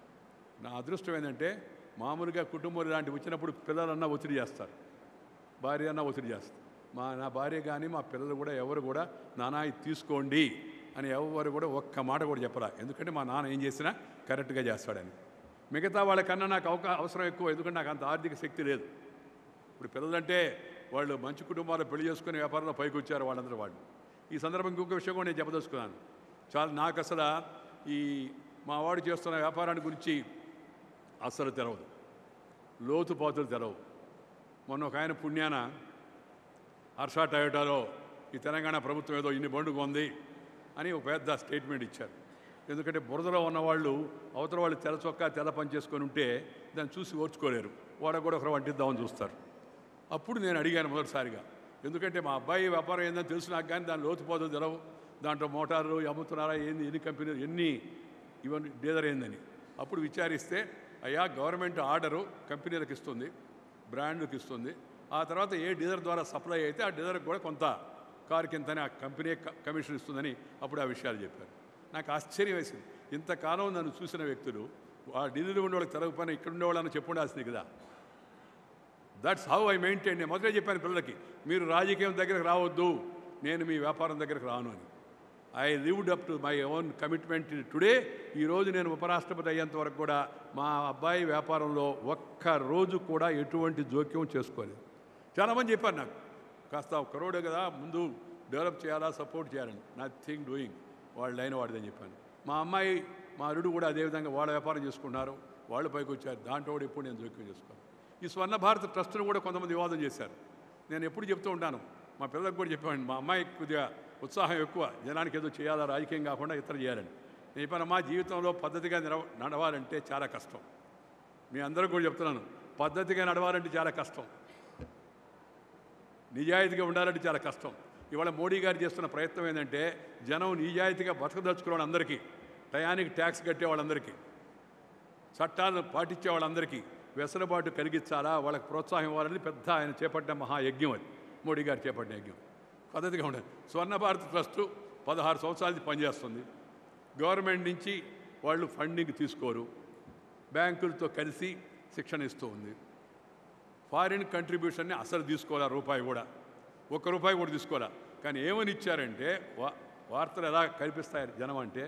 నా అదృష్టం ఏంటంటే మామూలుగా కుటుంబం ఇలాంటివి వచ్చినప్పుడు పిల్లలన్నా ఒత్తిడి చేస్తారు, భార్య అన్నా ఒత్తిడి చేస్తారు. నా భార్య కానీ మా పిల్లలు కూడా ఎవరు కూడా నాన్న ఇది తీసుకోండి అని ఎవరు కూడా ఒక్క మాట కూడా చెప్పరా. ఎందుకంటే మా నాన్న ఏం చేసినా కరెక్ట్గా చేస్తాడని. మిగతా వాళ్ళకన్నా నాకు అవసరం ఎక్కువ, ఎందుకంటే నాకు అంత ఆర్థిక శక్తి లేదు. ఇప్పుడు పిల్లలంటే వాళ్ళు మంచి కుటుంబాలు పెళ్లి చేసుకుని వ్యాపారంలో పైకి వచ్చారు వాళ్ళందరూ వాళ్ళు. ఈ సందర్భం ఇంకొక విషయం కూడా నేను చెప్పదలుచుకున్నాను. నాకు అసలు ఈ మా వాడు చేస్తున్న వ్యాపారాన్ని గురించి అస్సలు తెలవదు, లోతుపాతులు తెలవు. మొన్న ఒక ఆయన పుణ్యాన హర్ష టయోటాలో ఈ తెలంగాణ ప్రభుత్వం ఏదో ఇన్ని బండు కొంది అని ఒక పెద్ద స్టేట్మెంట్ ఇచ్చారు. ఎందుకంటే బురదలో ఉన్నవాళ్ళు అవతల వాళ్ళు తెల్ల చొక్కా తెల్ల పని చేసుకొని ఉంటే దాన్ని చూసి ఓర్చుకోలేరు, వాడకు కూడా ఒకరు వంటిద్దామని చూస్తారు. అప్పుడు నేను అడిగాను మొదటిసారిగా, ఎందుకంటే మా అబ్బాయి వ్యాపారం ఏందని తెలుసు నాకు, కానీ దాని లోతుపాతులు తెలవు. దాంట్లో మోటార్లు అమ్ముతున్నారా ఏంది, ఎన్ని కంపెనీలు, ఎన్ని ఇవన్నీ డీలర్ ఏందని. అప్పుడు విచారిస్తే అయ్యా గవర్నమెంట్ ఆర్డరు కంపెనీలకు ఇస్తుంది, బ్రాండ్లకు ఇస్తుంది. ఆ తర్వాత ఏ డీలర్ ద్వారా సప్లై అయితే ఆ డీలర్కి కూడా కొంత కారు కింతని ఆ కంపెనీ కమిషన్ ఇస్తుందని అప్పుడు ఆ విషయాలు చెప్పారు. నాకు ఆశ్చర్యం వేసింది. ఇంతకాలం నన్ను చూసిన వ్యక్తులు ఆ ఢిల్లీలో ఉండే వాళ్ళకి తెలవకపోయినా ఇక్కడ ఉండేవాళ్ళని చెప్పుండాల్సింది కదా. That's how I maintain. నేను మొదలే చెప్పాను పిల్లలకి, మీరు రాజకీయం దగ్గరకు రావద్దు, నేను మీ వ్యాపారం దగ్గరకు రాను అని. I lived up to my own commitment today. ఈరోజు నేను ఉపరాష్ట్రపతి అయ్యేంత వరకు కూడా మా అబ్బాయి వ్యాపారంలో ఒక్క రోజు కూడా ఎటువంటి జోక్యం చేసుకోలేదు. చాలామంది చెప్పారు నాకు, కాస్త కరోడే కదా ముందు డెవలప్ చేయాలా, సపోర్ట్ చేయాలని. నథింగ్ డూయింగ్, వాళ్ళ లైన్ వాడిదని చెప్పాను. మా అమ్మాయి మా అల్లుడు కూడా అదేవిధంగా వాళ్ళ వ్యాపారం చేసుకున్నారు, వాళ్ళు పైకి వచ్చారు. దాంట్లో కూడా ఎప్పుడు నేను జోక్యం చేసుకోను. ఈ స్వర్ణ భారత్ ట్రస్ట్ను కూడా కొంతమంది వివాదం చేశారు. నేను ఎప్పుడు చెప్తూ ఉంటాను, మా పిల్లలకు కూడా చెప్పాను, మా అమ్మాయి కొద్దిగా ఉత్సాహం ఎక్కువ, జనానికి ఏదో చేయాలా, రాజకీయం కాకుండా ఇతర చేయాలని. నేను చెప్పాను, మా జీవితంలో పద్ధతిగా నడవాలంటే చాలా కష్టం. మీ అందరూ కూడా చెప్తున్నాను, పద్ధతిగా నడవాలంటే చాలా కష్టం, నిజాయితీగా ఉండాలంటే చాలా కష్టం. ఇవాళ మోడీ గారు చేస్తున్న ప్రయత్నం ఏంటంటే జనం నిజాయితీగా బతకదలుచుకునే వాళ్ళందరికీ, టయానికి ట్యాక్స్ కట్టే వాళ్ళందరికీ, చట్టాలను పాటించే వాళ్ళందరికీ వెసులుబాటు కలిగించాలా, వాళ్ళకి ప్రోత్సాహం ఇవ్వాలని పెద్ద ఆయన చేపట్టిన మహాయజ్ఞం అది. మోడీ గారు చేపట్టిన యజ్ఞం పద్ధతిగా ఉండాలి. స్వర్ణ భారత్ ట్రస్టు 16 సంవత్సరాల నుంచి పనిచేస్తుంది. గవర్నమెంట్ నుంచి వాళ్ళు ఫండింగ్ తీసుకోరు, బ్యాంకులతో కలిసి శిక్షణ ఇస్తూ ఉంది. ఫారిన్ కంట్రిబ్యూషన్ని అసలు తీసుకోవాలా, రూపాయి కూడా, ₹1 కూడా తీసుకోవాలా. కానీ ఏమని ఇచ్చారంటే వార్తలు ఎలా కల్పిస్తాయి జనం అంటే,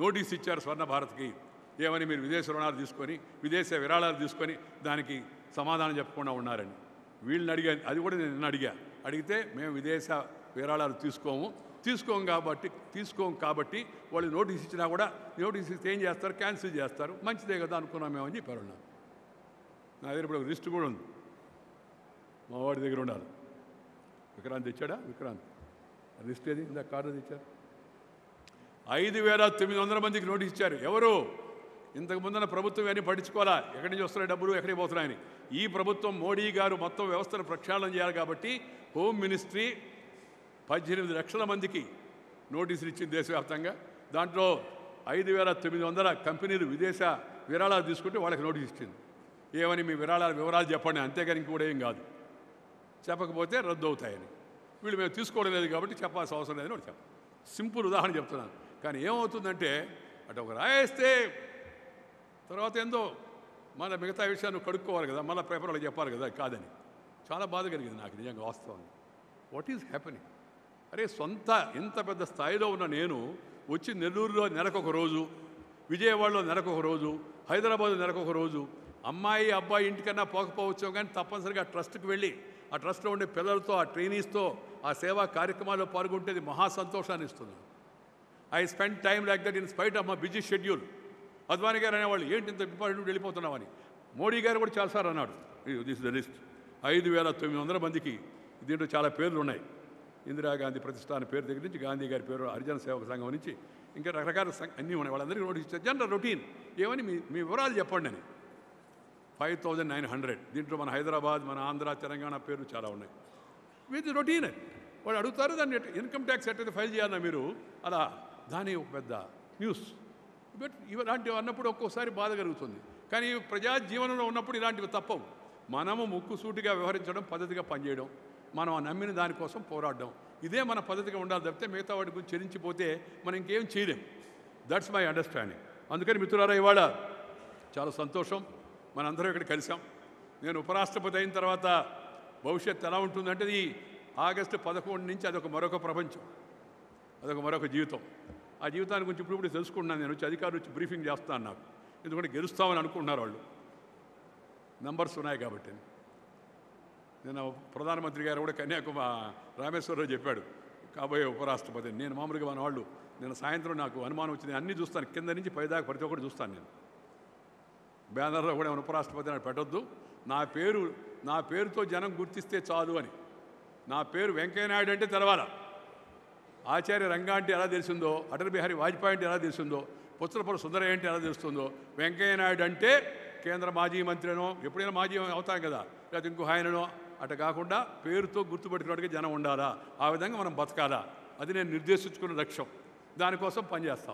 నోటీస్ ఇచ్చారు స్వర్ణ భారత్కి, ఏమని మీరు విదేశీ రుణాలు తీసుకొని విదేశీ విరాళాలు తీసుకొని దానికి సమాధానం చెప్పకుండా ఉన్నారని. వీళ్ళని అడిగాను, అది కూడా నేను అడిగితే మేము విదేశ విరాళాలు తీసుకోము కాబట్టి వాళ్ళు నోటీస్ ఇచ్చినా కూడా నోటీస్ ఇస్తే ఏం చేస్తారు, క్యాన్సిల్ చేస్తారు. మంచిదే కదా అనుకున్నాం మేమని చెప్పారు. నా దగ్గర ఇప్పుడు లిస్ట్ కూడా ఉంది, మా వాడి దగ్గర ఉండాలి. విక్రాంత్ తెచ్చాడా? విక్రాంత్ లిస్ట్ ఏది? ఇందా కార్డు తెచ్చారు. 5,900 మందికి నోటీస్ ఇచ్చారు. ఎవరు? ఇంతకు ముందున్న ప్రభుత్వం ఏమీ పట్టించుకోవాలా, ఎక్కడి నుంచి వస్తున్నాయి డబ్బులు, ఎక్కడికి పోతున్నాయని. ఈ ప్రభుత్వం మోడీ గారు మొత్తం వ్యవస్థను ప్రక్షాళన చేయాలి కాబట్టి హోమ్ మినిస్ట్రీ 18 లక్షల మందికి నోటీసులు ఇచ్చింది దేశవ్యాప్తంగా. దాంట్లో 5,900 కంపెనీలు విదేశ విరాళాలు తీసుకుంటే వాళ్ళకి నోటీస్ ఇచ్చింది. ఏమని, మీ విరాళాల వివరాలు చెప్పండి, అంతేగాని ఇంకోటి ఏం కాదు, చెప్పకపోతే రద్దు అవుతాయని. వీళ్ళు మేము తీసుకోవడం లేదు కాబట్టి చెప్పాల్సిన అవసరం లేదని ఒకటి చెప్పాలి. సింపుల్ ఉదాహరణ చెప్తున్నాను. కానీ ఏమవుతుందంటే అటు ఒక రాయేస్తే తర్వాత ఏందో మళ్ళీ మిగతా విషయాన్ని కడుక్కోవాలి కదా, మళ్ళీ పేపర్లో చెప్పాలి కదా కాదని. చాలా బాధ కలిగింది నాకు నిజంగా వాస్తవం. What is happening? అరే ఇంత పెద్ద స్థాయిలో ఉన్న నేను వచ్చి నెల్లూరులో నెలకొక రోజు, విజయవాడలో నెలకొక రోజు, హైదరాబాద్లో నెలకొక రోజు, అమ్మాయి అబ్బాయి ఇంటికన్నా పోకపోవచ్చు కానీ తప్పనిసరిగా ట్రస్ట్కి వెళ్ళి ఆ ట్రస్ట్లో ఉండే పిల్లలతో, ఆ ట్రైనీస్తో ఆ సేవా కార్యక్రమాల్లో పాల్గొంటేది మహా సంతోషాన్ని ఇస్తుంది. I spend time like that in spite of my busy schedule. Advani గారు అనేవాళ్ళు, ఏంటి ఇంత ఇంపార్టెంట్ వెళ్ళిపోతున్నామని. మోడీ గారు కూడా చాలాసార్లు అన్నాడు, దిస్ ద లిస్ట్. 5,900 మందికి దీంట్లో చాలా పేర్లు ఉన్నాయి. ఇందిరాగాంధీ ప్రతిష్టాన పేరు దగ్గర నుంచి, గాంధీ గారి పేరు, హరిజన సేవక సంఘం నుంచి ఇంకా రకరకాల అన్నీ ఉన్నాయి. వాళ్ళందరికీ నోటీస్ ఇచ్చారు. జనరల్ రొటీన్ ఏమని మీ వివరాలు చెప్పండి అని. 5,900. దీంట్లో మన హైదరాబాద్, మన ఆంధ్ర, తెలంగాణ పేర్లు చాలా ఉన్నాయి. ఇది రొటీన్. వాళ్ళు అడుగుతారు, దాన్ని ఇన్కమ్ ట్యాక్స్ ఎట్టయితే ఫైల్ చేయాలన్నా మీరు, అలా దాని ఒక పెద్ద న్యూస్. బట్ ఇలాంటివి అన్నప్పుడు ఒక్కోసారి బాధ కలుగుతుంది. కానీ ప్రజా జీవనంలో ఉన్నప్పుడు ఇలాంటివి తప్పవు. మనము ముక్కుసూటిగా వ్యవహరించడం, పద్ధతిగా పనిచేయడం, మనం నమ్మిన దానికోసం పోరాడడం, ఇదే మన పద్ధతిగా ఉండాలి తప్పితే మిగతా వాటి గురించి చెల్లించిపోతే మనం ఇంకేం చేయలేం. That's my understanding. అందుకని మిత్రులారా, ఇవాళ చాలా సంతోషం, మనందరం ఇక్కడ కలిసాం. నేను ఉపరాష్ట్రపతి అయిన తర్వాత భవిష్యత్తు ఎలా ఉంటుందంటే, ఈ ఆగస్టు 11 నుంచి అదొక మరొక ప్రపంచం, అదొక మరొక జీవితం. ఆ జీవితాన్ని గురించి ఇప్పుడు తెలుసుకుంటున్నాను. నేను వచ్చి అధికారులు వచ్చి బ్రీఫింగ్ చేస్తాను నాకు, ఎందుకంటే గెలుస్తామని అనుకుంటున్నారు వాళ్ళు, నంబర్స్ ఉన్నాయి కాబట్టి. నేను ప్రధానమంత్రి గారు కూడా రామేశ్వరరావు చెప్పాడు కాబోయే ఉపరాష్ట్రపతి. నేను మామూలుగా మన వాళ్ళు, నేను సాయంత్రం నాకు అనుమానం వచ్చింది, అన్నీ చూస్తాను, కింద నుంచి పైదాకా ప్రతి ఒక్కటి చూస్తాను. నేను బ్యానర్లో కూడా ఉపరాష్ట్రపతి అని పెట్టొద్దు, నా పేరుతో జనం గుర్తిస్తే చాలు అని. నా పేరు వెంకయ్యనాయుడు అంటే తెలవాలా. ఆచార్య రంగా అంటే ఎలా తెలిసిందో, అటల్ బిహారీ వాజ్పేయి అంటే ఎలా తెలిసిందో, పుచ్చలపల్లి సుందరయ్య అంటే ఎలా తెలుస్తుందో, వెంకయ్యనాయుడు అంటే కేంద్ర మాజీ మంత్రినో, ఎప్పుడైనా మాజీ అవుతాం కదా, లేకపోతే ఇంకో ఆయననో, అట కాకుండా పేరుతో గుర్తుపెట్టుకున్నట్టుగా జనం ఉండాలా. ఆ విధంగా మనం బతకాలా. అది నేను నిర్దేశించుకున్న లక్ష్యం. దానికోసం పనిచేస్తా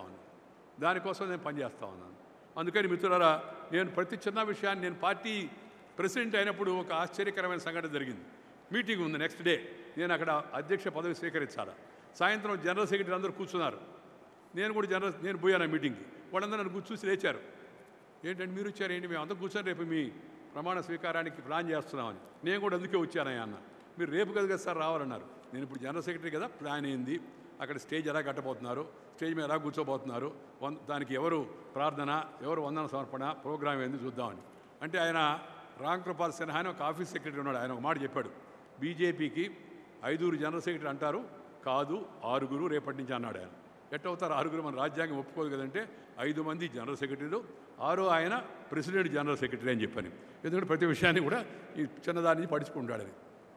ఉన్నాను. అందుకని మిత్రులారా, నేను ప్రతి చిన్న విషయాన్ని, నేను పార్టీ ప్రెసిడెంట్ అయినప్పుడు ఒక ఆశ్చర్యకరమైన సంఘటన జరిగింది. మీటింగ్ ఉంది నెక్స్ట్ డే, నేను అక్కడ అధ్యక్ష పదవి స్వీకరించాలి. సాయంత్రం జనరల్ సెక్రటరీ అందరూ కూర్చున్నారు. నేను పోయాను ఆ మీటింగ్కి. వాళ్ళందరూ నన్ను చూసి లేచారు. ఏంటంటే మీరు వచ్చారు, ఏంటి మేము అందరూ కూర్చొని రేపు మీ ప్రమాణ స్వీకారానికి ప్లాన్ చేస్తున్నామని. నేను కూడా అందుకే వచ్చానయ్యా అన్న. మీరు రేపు కదా సార్ రావాలన్నారు. నేను ఇప్పుడు జనరల్ సెక్రటరీ కదా, ప్లాన్ ఏంది, అక్కడ స్టేజ్ ఎలా కట్టబోతున్నారు, స్టేజ్ మీద ఎలా కూర్చోబోతున్నారు, దానికి ఎవరు ప్రార్థన, ఎవరు వందన సమర్పణ, ప్రోగ్రామ్ ఏంది చూద్దామని. అంటే ఆయన రాంకృపాల్ సిన్హా అని ఒక ఆఫీస్ సెక్రటరీ ఉన్నాడు. ఆయన ఒక మాట చెప్పాడు, బీజేపీకి 5 జనరల్ సెక్రటరీ అంటారు, కాదు 6 రేపటి నుంచి అన్నాడు. ఆయన ఎట్టవుతారు 6? మన రాజ్యాంగం ఒప్పుకోదు కదంటే 5 మంది జనరల్ సెక్రటరీలు, 6 ఆయన ప్రెసిడెంట్ జనరల్ సెక్రటరీ అని చెప్పని. ఎందుకంటే ప్రతి విషయాన్ని కూడా ఈ చిన్నదాని నుంచి పడుచుకుంటాడని.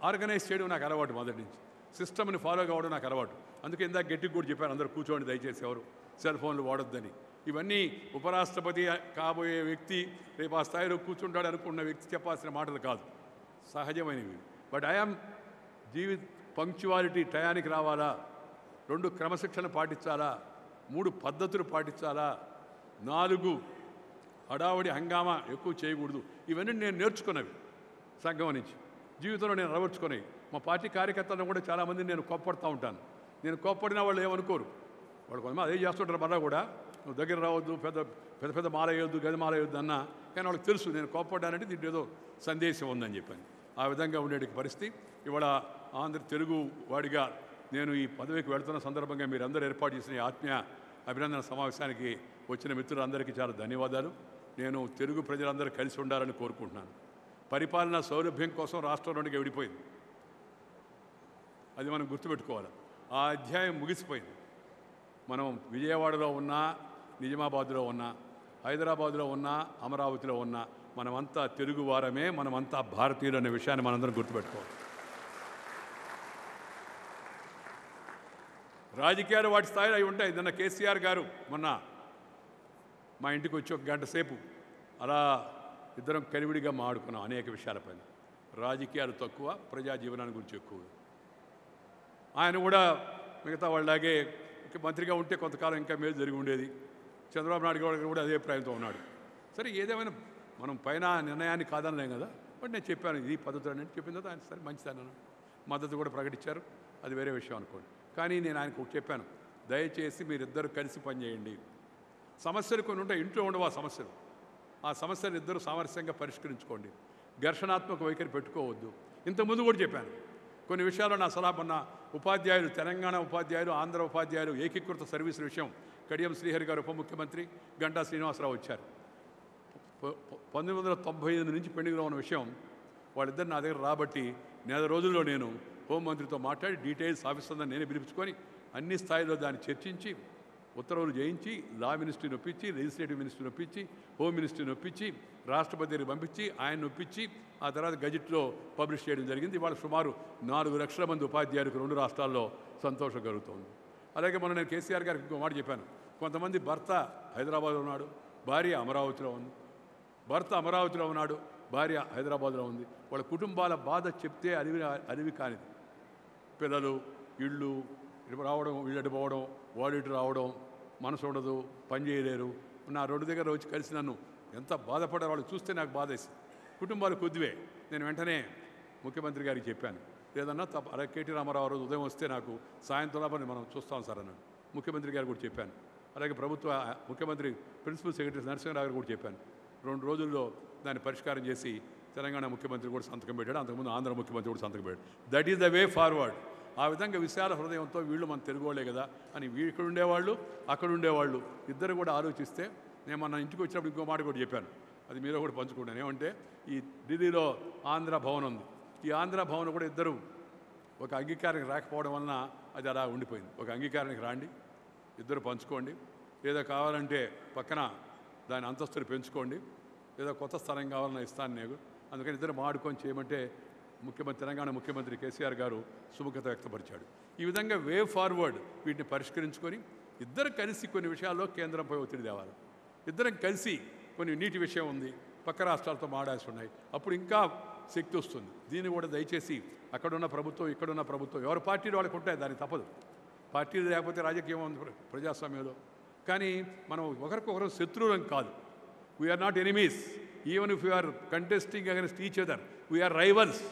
ఆర్గనైజ్ చేయడం నాకు అలవాటు, మొదటి నుంచి సిస్టమ్ని ఫాలో కావడం నాకు అలవాటు. అందుకే ఇందాక గట్టికి కూడా చెప్పాను, అందరూ కూర్చోండి దయచేసి, ఎవరు సెల్ ఫోన్లు వాడొద్దని. ఇవన్నీ ఉపరాష్ట్రపతి కాబోయే వ్యక్తి, రేపు ఆ స్థాయిలో కూర్చుంటాడు అనుకున్న వ్యక్తి చెప్పాల్సిన మాటలు కాదు, సహజమైనవి. బట్ ఐఎమ్ పంక్చువాలిటీ, టయానికి రావాలా, 2 క్రమశిక్షణ పాటించాలా, 3 పద్ధతులు పాటించాలా, 4 హడావడి హంగామా ఎక్కువ చేయకూడదు. ఇవన్నీ నేను నేర్చుకున్నవి సంఘం నుంచి, జీవితంలో నేను అలవర్చుకునేవి. మా పార్టీ కార్యకర్తలను కూడా చాలామంది నేను కోప్పడుతూ ఉంటాను. నేను కోప్పడినా వాళ్ళు ఏమనుకోరు, వాళ్ళు కొంతమంది అదే చేస్తుంటారు. మళ్ళా కూడా నువ్వు దగ్గర రావద్దు, పెద్ద మాల వేయొద్దు, గది మాల వేయొద్దు అన్నా, కానీ వాళ్ళకి తెలుసు నేను కోప్పడ్డానంటే దీంట్లో ఏదో సందేశం ఉందని చెప్పాను. ఆ విధంగా ఉండే పరిస్థితి. ఇవాళ తెలుగు వాడిగా నేను ఈ పదవికి వెళుతున్న సందర్భంగా మీరందరూ ఏర్పాటు చేసిన ఈ ఆత్మీయ అభినందన సమావేశానికి వచ్చిన మిత్రులందరికీ చాలా ధన్యవాదాలు. నేను తెలుగు ప్రజలందరూ కలిసి ఉండాలని కోరుకుంటున్నాను. పరిపాలనా సౌలభ్యం కోసం రాష్ట్రం రెండుగా విడిపోయింది, అది మనం గుర్తుపెట్టుకోవాలి. ఆ అధ్యాయం ముగిసిపోయింది. మనం విజయవాడలో ఉన్నా, నిజామాబాద్లో ఉన్నా, హైదరాబాద్లో ఉన్నా, అమరావతిలో ఉన్నా, మనమంతా తెలుగు వారమే, మనమంతా భారతీయులు అనే విషయాన్ని మనందరం గుర్తుపెట్టుకోవాలి. రాజకీయాలు వాటి స్థాయిలో అవి ఉంటాయి. నిన్న కేసీఆర్ గారు మొన్న మా ఇంటికి వచ్చి 1 గంట సేపు అలా ఇద్దరం కలివిడిగా మాడుకున్నాం అనేక విషయాలపైన. రాజకీయాలు తక్కువ, ప్రజా జీవనాన్ని గురించి ఎక్కువ. ఆయన కూడా మిగతా వాళ్ళలాగే మంత్రిగా ఉంటే కొంతకాలం ఇంకా మేలు జరిగి ఉండేది. చంద్రబాబు నాయుడు గారు కూడా అదే అభిప్రాయంతో ఉన్నాడు. సరే, ఏదేమైనా మనం పైన నిర్ణయాన్ని కాదనలేం కదా. బట్ నేను చెప్పాను ఇది పద్ధతులు అని చెప్పిన తర్వాత ఆయన సరే మంచిదన్నాను, మద్దతు కూడా ప్రకటించారు, అది వేరే విషయం అనుకోండి. కానీ నేను ఆయనకు చెప్పాను, దయచేసి మీరిద్దరు కలిసి పనిచేయండి. సమస్యలు కొన్ని ఉంటాయి, ఇంట్లో ఉండవు ఆ సమస్యలు. ఆ సమస్యలు ఇద్దరు సామరస్యంగా పరిష్కరించుకోండి, ఘర్షణాత్మక వైఖరి పెట్టుకోవద్దు. ఇంతకుముందు కూడా చెప్పాను కొన్ని విషయాల్లో నా సలహా. మొన్న ఉపాధ్యాయులు, తెలంగాణ ఉపాధ్యాయులు, ఆంధ్ర ఉపాధ్యాయులు ఏకీకృత సర్వీసుల విషయం కడియం శ్రీహరి గారు ఉప ముఖ్యమంత్రి, గంటా శ్రీనివాసరావు వచ్చారు. 1998 నుంచి పెండింగ్లో ఉన్న విషయం వాళ్ళిద్దరు నా దగ్గర రాబట్టి నెల రోజుల్లో నేను హోంమంత్రితో మాట్లాడి డీటెయిల్స్ ఆఫీసర్ని నేనే పిలిపించుకొని అన్ని స్థాయిలో దాన్ని చర్చించి ఉత్తర్వులు చేయించి లా మినిస్ట్రీని ఒప్పించి, లెజిస్లేటివ్ మినిస్ట్రీని ఒప్పించి, హోమ్ మినిస్ట్రీని ఒప్పించి, రాష్ట్రపతి దగ్గరికి పంపించి ఆయన ఒప్పించి ఆ తర్వాత గజెట్లో పబ్లిష్ చేయడం జరిగింది. ఇవాళ సుమారు 4 లక్షల మంది ఉపాధ్యాయులకు 2 రాష్ట్రాల్లో సంతోషం కలుగుతోంది. అలాగే మొన్న నేను కేసీఆర్ గారికి ఇంకో మాట చెప్పాను, కొంతమంది భర్త హైదరాబాద్లో ఉన్నాడు, భార్య అమరావతిలో ఉంది. భర్త అమరావతిలో ఉన్నాడు, భార్య హైదరాబాద్లో ఉంది. వాళ్ళ కుటుంబాల బాధ చెప్తే అలివి కానిది. పిల్లలు, ఇళ్ళు ఇటు రావడం, ఇళ్ళటి పోవడం, వాడు ఇటు రావడం, మనసు ఉండదు, పని చేయలేరు. నా రోడ్డు దగ్గర వచ్చి కలిసి నన్ను ఎంత బాధపడే వాళ్ళు చూస్తే నాకు బాధ వేసింది. కుటుంబాలు కొద్దివే. నేను వెంటనే ముఖ్యమంత్రి గారికి చెప్పాను, లేదన్నా అలా కేటీ రామారావు రోజు ఉదయం వస్తే నాకు సాయంత్రం మనం చూస్తాం సార్ అన్నాడు. ముఖ్యమంత్రి గారు కూడా చెప్పాను. అలాగే ముఖ్యమంత్రి ప్రిన్సిపల్ సెక్రటరీ నరసింహరావు గారు కూడా చెప్పాను. 2 రోజుల్లో దాన్ని పరిష్కారం చేసి తెలంగాణ ముఖ్యమంత్రి కూడా సంతకం పెట్టాడు. అంతకుముందు ఆంధ్ర ముఖ్యమంత్రి కూడా సంతకం పెట్టాడు. That is the way forward. ఆ విధంగా విశాల హృదయంతో వీళ్ళు మన తెలుగువాళ్ళే కదా అని ఇక్కడ ఉండేవాళ్ళు, అక్కడ ఉండేవాళ్ళు ఇద్దరు కూడా ఆలోచిస్తే, నేను మన ఇంటికి వచ్చినప్పుడు ఇంకో మాట కూడా చెప్పాను, అది మీలో కూడా పంచుకుంటాను. ఏమంటే, ఈ ఢిల్లీలో ఆంధ్ర భవన్ ఉంది. ఈ ఆంధ్ర భవన్ కూడా ఇద్దరు ఒక అంగీకారానికి రాకపోవడం వలన అది అలా ఉండిపోయింది. ఒక అంగీకారానికి రాండి, ఇద్దరు పంచుకోండి, ఏదో కావాలంటే పక్కన దాని అంతస్తులు పెంచుకోండి, ఏదో కొత్త స్థలం కావాలన్నా ఇస్తాను నేను. అందుకని ఇద్దరు మాడుకొని చేయమంటే తెలంగాణ ముఖ్యమంత్రి కేసీఆర్ గారు సుముఖత వ్యక్తపరిచాడు. ఈ విధంగా వే ఫార్వర్డ్ వీటిని పరిష్కరించుకొని ఇద్దరు కలిసి కొన్ని విషయాల్లో కేంద్రంపై ఒత్తిడి తేవాలి. ఇద్దరం కలిసి కొన్ని నీటి విషయం ఉంది, పక్క రాష్ట్రాలతో మాడాల్సి ఉన్నాయి, అప్పుడు ఇంకా శక్తి వస్తుంది. దీన్ని కూడా దయచేసి అక్కడున్న ప్రభుత్వం, ఇక్కడున్న ప్రభుత్వం, ఎవరి పార్టీలు వాళ్ళకు ఉంటాయి, దానికి తప్పదు. పార్టీలు లేకపోతే రాజకీయం ఉంది ప్రజాస్వామ్యంలో. కానీ మనం ఒకరికొకరు శత్రువులం కాదు. We are not enemies, even if you are contesting against each other, we are rivals.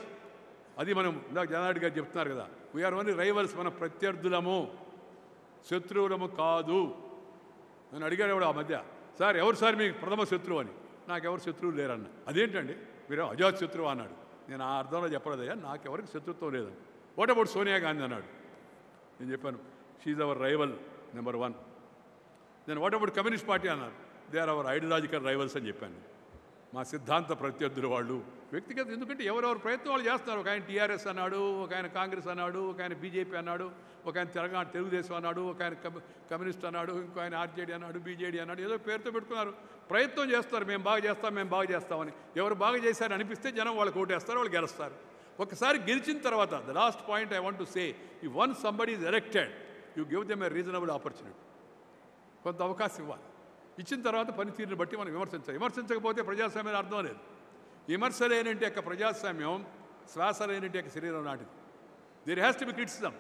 అది మనం ఇందాక జనారెడ్డి గారు చెప్తున్నారు కదా, వీఆర్ ఓన్లీ రైవల్స్, మన ప్రత్యర్థులము, శత్రువులము కాదు. నేను అడిగాడు ఎవడు ఆ మధ్య, సార్ ఎవరు సార్ మీకు ప్రథమ శత్రువు అని. నాకెవరు శత్రువు లేరన్న. అదేంటండి మీరు అజాత్ శత్రువు అన్నాడు. నేను ఆ అర్థంలో చెప్పలేదయ్యా, నాకెవరికి శత్రుత్వం లేదని. వాట్ అబౌట్ సోనియా గాంధీ అన్నాడు. నేను చెప్పాను, షీఈ్ అవర్ రైవల్ నెంబర్ 1. నేను వాట్ అబౌట్ కమ్యూనిస్ట్ పార్టీ అన్నారు, they are our ideological rivals అని చెప్పాను. మా సిద్ధాంత ప్రత్యర్థులు వాళ్ళు. వ్యక్తిగత, ఎందుకంటే ఎవరెవరు ప్రయత్నం వాళ్ళు చేస్తున్నారు. ఒక ఆయన టీఆర్ఎస్ అన్నాడు, ఒక ఆయన కాంగ్రెస్ అన్నాడు, ఒక ఆయన బీజేపీ అన్నాడు, ఒక ఆయన తెలంగాణ తెలుగుదేశం అన్నాడు, ఒక ఆయన కమ్యూనిస్ట్ అన్నాడు, ఇంకో ఆయన ఆర్జేడీ అన్నాడు, బీజేడీ అన్నాడు, ఏదో పేరుతో పెట్టుకున్నారు. ప్రయత్నం చేస్తారు, మేము బాగా చేస్తాం, మేము బాగా చేస్తామని. ఎవరు బాగా చేశారని అనిపిస్తే జనం వాళ్ళకి ఓటేస్తారు, వాళ్ళు గెలుస్తారు. ఒకసారి గెలిచిన తర్వాత, the last point I want to say, ఈ one somebody is elected, you give them a reasonable opportunity. కొంత అవకాశం ఇవ్వాలి. ఇచ్చిన తర్వాత పనితీరుని బట్టి మనం విమర్శించాలి. విమర్శించకపోతే ప్రజాస్వామ్యం అర్థం లేదు. విమర్శ లేనంటే యొక్క ప్రజాస్వామ్యం శ్వాస లేనంటే యొక్క శరీరం నాటిది. There has to be criticism,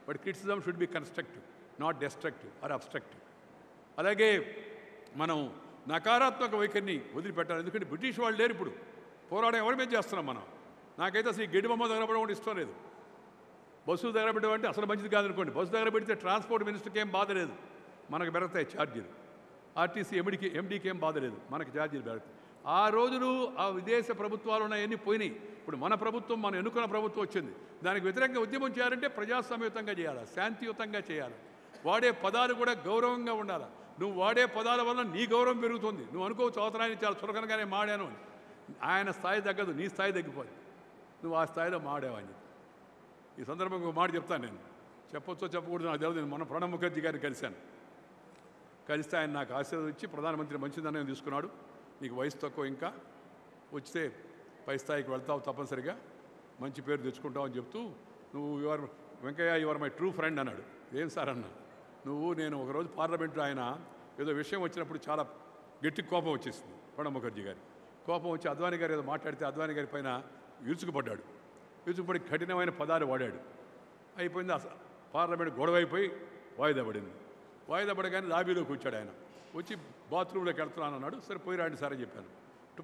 but criticism should be constructive, not destructive or obstructive. అలాగే మనం నకారాత్మక వైఖరిని వదిలిపెట్టాలి. ఎందుకంటే బ్రిటిష్ వాళ్ళు లేరు ఇప్పుడు. పోరాటం ఎవరి మీద చేస్తున్నాం మనం. నాకైతే అసలు ఈ గడ్డి బొమ్మ దగ్గర పెట్టడం ఇష్టం లేదు. బస్సు దగ్గర పెట్టమంటే అసలు మంచిది కాదనుకోండి. బస్సు దగ్గర పెడితే ట్రాన్స్పోర్ట్ మినిస్టర్కి ఏం బాధ లేదు, మనకు పెరుగుతాయి ఛార్జీలు. ఆర్టీసీ ఎండీకి ఏం బాధ లేదు, మనకి ఛార్జీలు పెరుగుతాయి. ఆ రోజులు ఆ విదేశ ప్రభుత్వాలు ఉన్నాయన్నీ పోయినాయి. ఇప్పుడు మన ప్రభుత్వం, మనం ఎన్నుకున్న ప్రభుత్వం వచ్చింది. దానికి వ్యతిరేకంగా ఉద్యమం చేయాలంటే ప్రజాస్వామ్యయుతంగా చేయాలి, శాంతియుతంగా చేయాలి. వాడే పదాలు కూడా గౌరవంగా ఉండాలి. నువ్వు వాడే పదాల వల్ల నీ గౌరవం పెరుగుతుంది. నువ్వు అనుకోవచ్చు అవసరాన్ని చాలా చులకనగానే మాడాను అని. ఆయన స్థాయి తగ్గదు, నీ స్థాయి తగ్గిపోదు. నువ్వు ఆ స్థాయిలో మాడేవాడిని. ఈ సందర్భంగా ఒక మాట చెప్తాను. నేను చెప్పొచ్చో చెప్పకూడదు నాకు తెలియదు. నేను మొన్న ప్రణబ్ ముఖర్జీ గారిని కలిశాను. కలిస్తే ఆయన నాకు ఆశీర్వదించి, ప్రధానమంత్రి మంచి నిర్ణయం తీసుకున్నాడు, నీకు వయసు తక్కువ, ఇంకా వస్తే పై స్థాయికి వెళ్తావు తప్పనిసరిగా, మంచి పేరు తెచ్చుకుంటావు అని చెప్తూ, నువ్వు Venkaiah your my true friend అన్నాడు. ఏం సార్ అన్నా, నేను ఒకరోజు పార్లమెంట్లో ఆయన ఏదో విషయం వచ్చినప్పుడు చాలా గట్టి కోపం వచ్చేసింది ప్రణబ్ ముఖర్జీ గారి. కోపం వచ్చి అద్వానీ గారు ఏదో మాట్లాడితే అద్వానీ గారి పైన విరుచుకుపడ్డాడు. విరుచుకుపడి కఠినమైన పదాలు వాడాడు. అయిపోయింది. పార్లమెంట్ గొడవ అయిపోయి వాయిదా పడింది. వాయిదా పడగానే లాబీలోకి వచ్చాడు ఆయన. వచ్చి బాత్రూంలోకి వెళ్తున్నాను అన్నాడు. సరే పోయి రాండి సార్ అని చెప్పాను.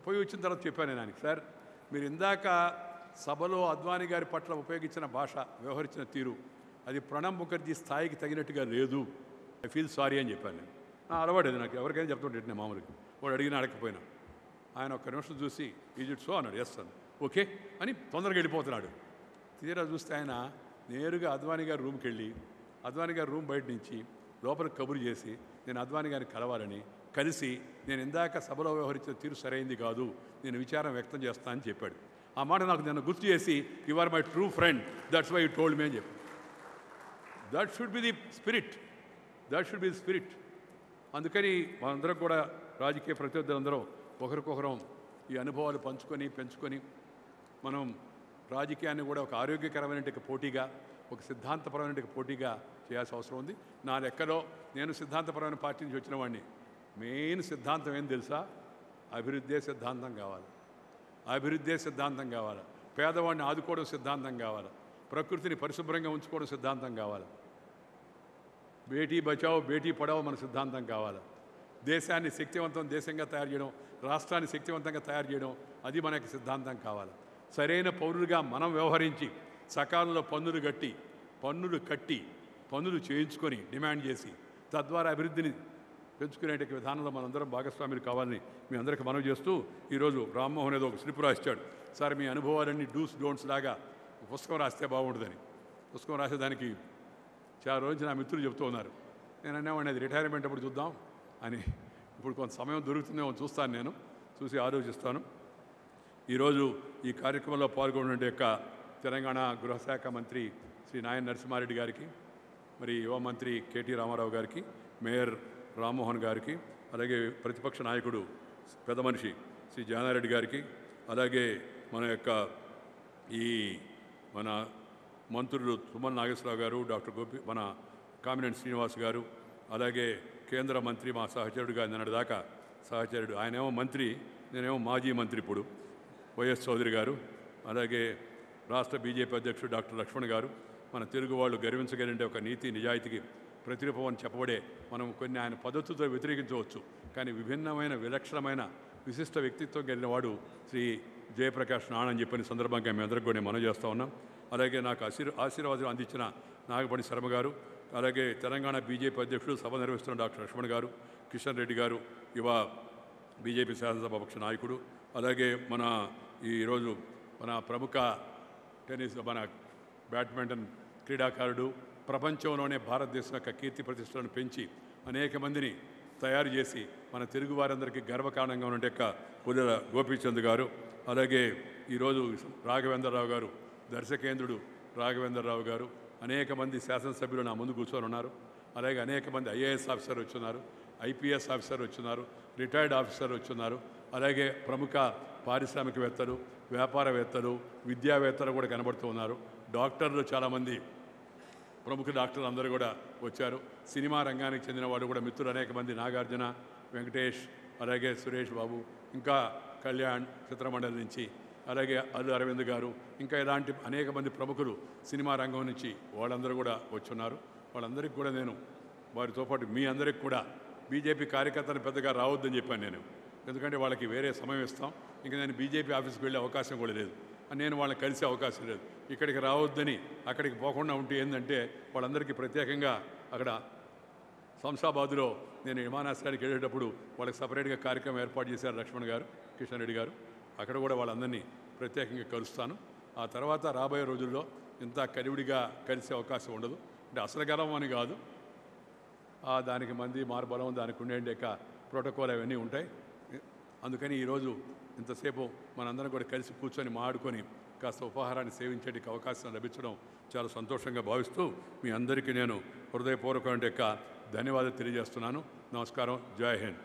పోయి వచ్చిన తర్వాత చెప్పాను నేను ఆయనకి, సార్ మీరు ఇందాక సభలో అద్వానీ గారి పట్ల ఉపయోగించిన భాష, వ్యవహరించిన తీరు, అది ప్రణబ్ ముఖర్జీ స్థాయికి తగినట్టుగా లేదు. ఐ ఫీల్ సారీ అని చెప్పాను నేను. అలవాడేది నాకు, ఎవరికైనా చెప్తుంటే నేను మామూలుగా, వాడు అడిగినా అడగకపోయినా. ఆయన ఒక్క నిమిషం చూసి ఈజ్ ఇట్ సో అన్నాడు. ఎస్ అన్న, ఓకే అని తొందరగా వెళ్ళిపోతున్నాడు. తీరా చూస్తే ఆయన నేరుగా అద్వానీ గారి రూమ్కి వెళ్ళి, అద్వానీ గారి రూమ్ బయట నుంచి లోపలికి కబురు చేసి, నేను అద్వానీ గారిని కలవాలని, కలిసి నేను ఇందాక సభలో వ్యవహరించిన తీరు సరైంది కాదు, నేను విచారం వ్యక్తం చేస్తానని చెప్పాడు. ఆ మాట నాకు నన్ను గుర్తు చేసి, you are my true friend, that's why you told me అని చెప్పి. That should be the spirit, that should be the spirit. అందుకని మనందరం కూడా, రాజకీయ ప్రత్యర్థులందరూ ఒకరికొకరం ఈ అనుభవాలు పెంచుకొని మనం రాజకీయాన్ని కూడా ఒక ఆరోగ్యకరమైన పోటీగా, ఒక సిద్ధాంతపరమైన పోటీగా చేయాల్సిన అవసరం ఉంది. నా లెక్కలో నేను సిద్ధాంతపరమైన పార్టీ నుంచి వచ్చిన వాడిని. మెయిన్ సిద్ధాంతం ఏం తెలుసా? అభివృద్ధే సిద్ధాంతం కావాలి. అభివృద్ధే సిద్ధాంతం కావాలి. పేదవాడిని ఆదుకోవడం సిద్ధాంతం కావాలి. ప్రకృతిని పరిశుభ్రంగా ఉంచుకోవడం సిద్ధాంతం కావాలి. బేటీ బచావో బేటీ పడావో మన సిద్ధాంతం కావాలి. దేశాన్ని శక్తివంతం దేశంగా తయారు చేయడం, రాష్ట్రాన్ని శక్తివంతంగా తయారు చేయడం, అది మనకి సిద్ధాంతం కావాలి. సరైన పౌరులుగా మనం వ్యవహరించి సకాలంలో పన్నులు కట్టి పన్నులు చేయించుకొని డిమాండ్ చేసి తద్వారా అభివృద్ధిని పెంచుకునే విధానంలో మనందరం భాగస్వాములు కావాలని మీ అందరికీ మనవి చేస్తూ, ఈరోజు రామ్మోహన్ ఏదో ఒక స్లిప్ రాసిచ్చాడు. సార్ మీ అనుభవాలన్నీ డూస్ డోంట్స్ లాగా పుస్తకం రాస్తే బాగుంటుందని. పుస్తకం రాసేదానికి చాలా రోజు నా మిత్రులు చెప్తూ ఉన్నారు. నేను అనేవాడిని అది రిటైర్మెంట్ అప్పుడు చూద్దాం అని. ఇప్పుడు కొంత సమయం దొరుకుతుందేమో చూస్తాను, నేను చూసి ఆలోచిస్తాను. ఈరోజు ఈ కార్యక్రమంలో పాల్గొనే యొక్క తెలంగాణ గృహశాఖ మంత్రి శ్రీ నాయన నరసింహారెడ్డి గారికి, మరి యువ మంత్రి కేటీ రామారావు గారికి, మేయర్ రామ్మోహన్ గారికి, అలాగే ప్రతిపక్ష నాయకుడు పెద్ద మనిషి శ్రీ జానారెడ్డి గారికి, అలాగే మన మంత్రులు తుమ్మల నాగేశ్వరరావు గారు, డాక్టర్ మన కామినేని శ్రీనివాస్ గారు, అలాగే కేంద్ర మంత్రి మా సహచరుడుగా నిన్నటిదాకా సహచరుడు, ఆయనేమో మంత్రి, నేనేమో మాజీ మంత్రి ఇప్పుడు, వైఎస్ చౌదరి గారు, అలాగే రాష్ట్ర బీజేపీ అధ్యక్షుడు డాక్టర్ లక్ష్మణ్ గారు, మన తెలుగు వాళ్ళు గర్వించగలిగే ఒక నీతి నిజాయితీకి ప్రతిరూపం అని చెప్పబడే, మనం కొన్ని ఆయన పద్ధతులతో వ్యతిరేకించవచ్చు, కానీ విభిన్నమైన విలక్షణమైన విశిష్ట వ్యక్తిత్వం కలిగిన వాడు శ్రీ జయప్రకాష్ నారాయణ అని చెప్పిన సందర్భంగా మీ అందరికీ కూడా మనం చేస్తూ ఉన్నాం. అలాగే నాకు ఆశీర్వాదం అందించిన నాగపణి శర్మ గారు, అలాగే తెలంగాణ బీజేపీ అధ్యక్షుడు, సభ నిర్వహిస్తున్న డాక్టర్ లక్ష్మణ్ గారు, కిషన్ రెడ్డి గారు, యువ బీజేపీ శాసనసభాపక్ష నాయకుడు, అలాగే ఈరోజు మన ప్రముఖ టెన్నిస్ బ్యాడ్మింటన్ క్రీడాకారుడు, ప్రపంచంలోనే భారతదేశం యొక్క కీర్తి ప్రతిష్టలను పెంచి అనేక మందిని తయారు చేసి మన తెలుగు వారందరికీ గర్వకారణంగా ఉన్న యొక్క పుల్లెల గోపీచంద్ గారు, అలాగే ఈరోజు రాఘవేంద్రరావు గారు, దర్శకేంద్రుడు రాఘవేంద్రరావు గారు, అనేక మంది శాసనసభ్యులు నా ముందు కూర్చొని ఉన్నారు. అలాగే అనేక మంది ఐఏఎస్ ఆఫీసర్ వచ్చున్నారు, ఐపీఎస్ ఆఫీసర్ వచ్చున్నారు, రిటైర్డ్ ఆఫీసర్ వచ్చున్నారు, అలాగే ప్రముఖ పారిశ్రామికవేత్తలు, వ్యాపారవేత్తలు, విద్యావేత్తలు కూడా కనబడుతూ ఉన్నారు. డాక్టర్లు చాలామంది ప్రముఖ డాక్టర్లు అందరూ కూడా వచ్చారు. సినిమా రంగానికి చెందిన వాళ్ళు కూడా మిత్రులు అనేక మంది, నాగార్జున, వెంకటేష్, అలాగే సురేష్ బాబు, ఇంకా కళ్యాణ్ చిత్రమండలి నుంచి, అలాగే అల్లు అరవింద్ గారు, ఇంకా ఇలాంటి అనేక మంది ప్రముఖులు సినిమా రంగం నుంచి వాళ్ళందరూ కూడా వచ్చున్నారు. వాళ్ళందరికీ కూడా నేను వారితో పాటు మీ అందరికీ కూడా బీజేపీ కార్యకర్తలు పెద్దగా రావద్దని చెప్పాను నేను, ఎందుకంటే వాళ్ళకి వేరే సమయం ఇస్తాం. ఇంకా నేను బీజేపీ ఆఫీస్కి వెళ్ళే అవకాశం కూడా లేదు, నేను వాళ్ళని కలిసే అవకాశం లేదు. ఇక్కడికి రావద్దని అక్కడికి పోకుండా ఉంటే ఏంటంటే వాళ్ళందరికీ ప్రత్యేకంగా అక్కడ శంషాబాద్లో నేను విమానాశ్రయానికి వెళ్ళేటప్పుడు వాళ్ళకి సపరేట్గా కార్యక్రమం ఏర్పాటు చేశారు లక్ష్మణ్ గారు, కిషన్ రెడ్డి గారు. అక్కడ కూడా వాళ్ళందరినీ ప్రత్యేకంగా కలుస్తాను. ఆ తర్వాత రాబోయే రోజుల్లో ఇంత కలివిడిగా కలిసే అవకాశం ఉండదు. అంటే అసలు గలం అని కాదు, దానికి మంది మార్బలం, దానికి ఉండే యొక్క ప్రోటోకాల్ అవన్నీ ఉంటాయి. అందుకని ఈరోజు ఇంతసేపు మనందరం కూడా కలిసి కూర్చొని మాడుకొని కాస్త ఉపహారాన్ని సేవించేటికి అవకాశం లభించడం చాలా సంతోషంగా భావిస్తూ మీ అందరికీ నేను హృదయపూర్వకమైన యొక్క ధన్యవాదాలు తెలియజేస్తున్నాను. నమస్కారం. జై హింద్.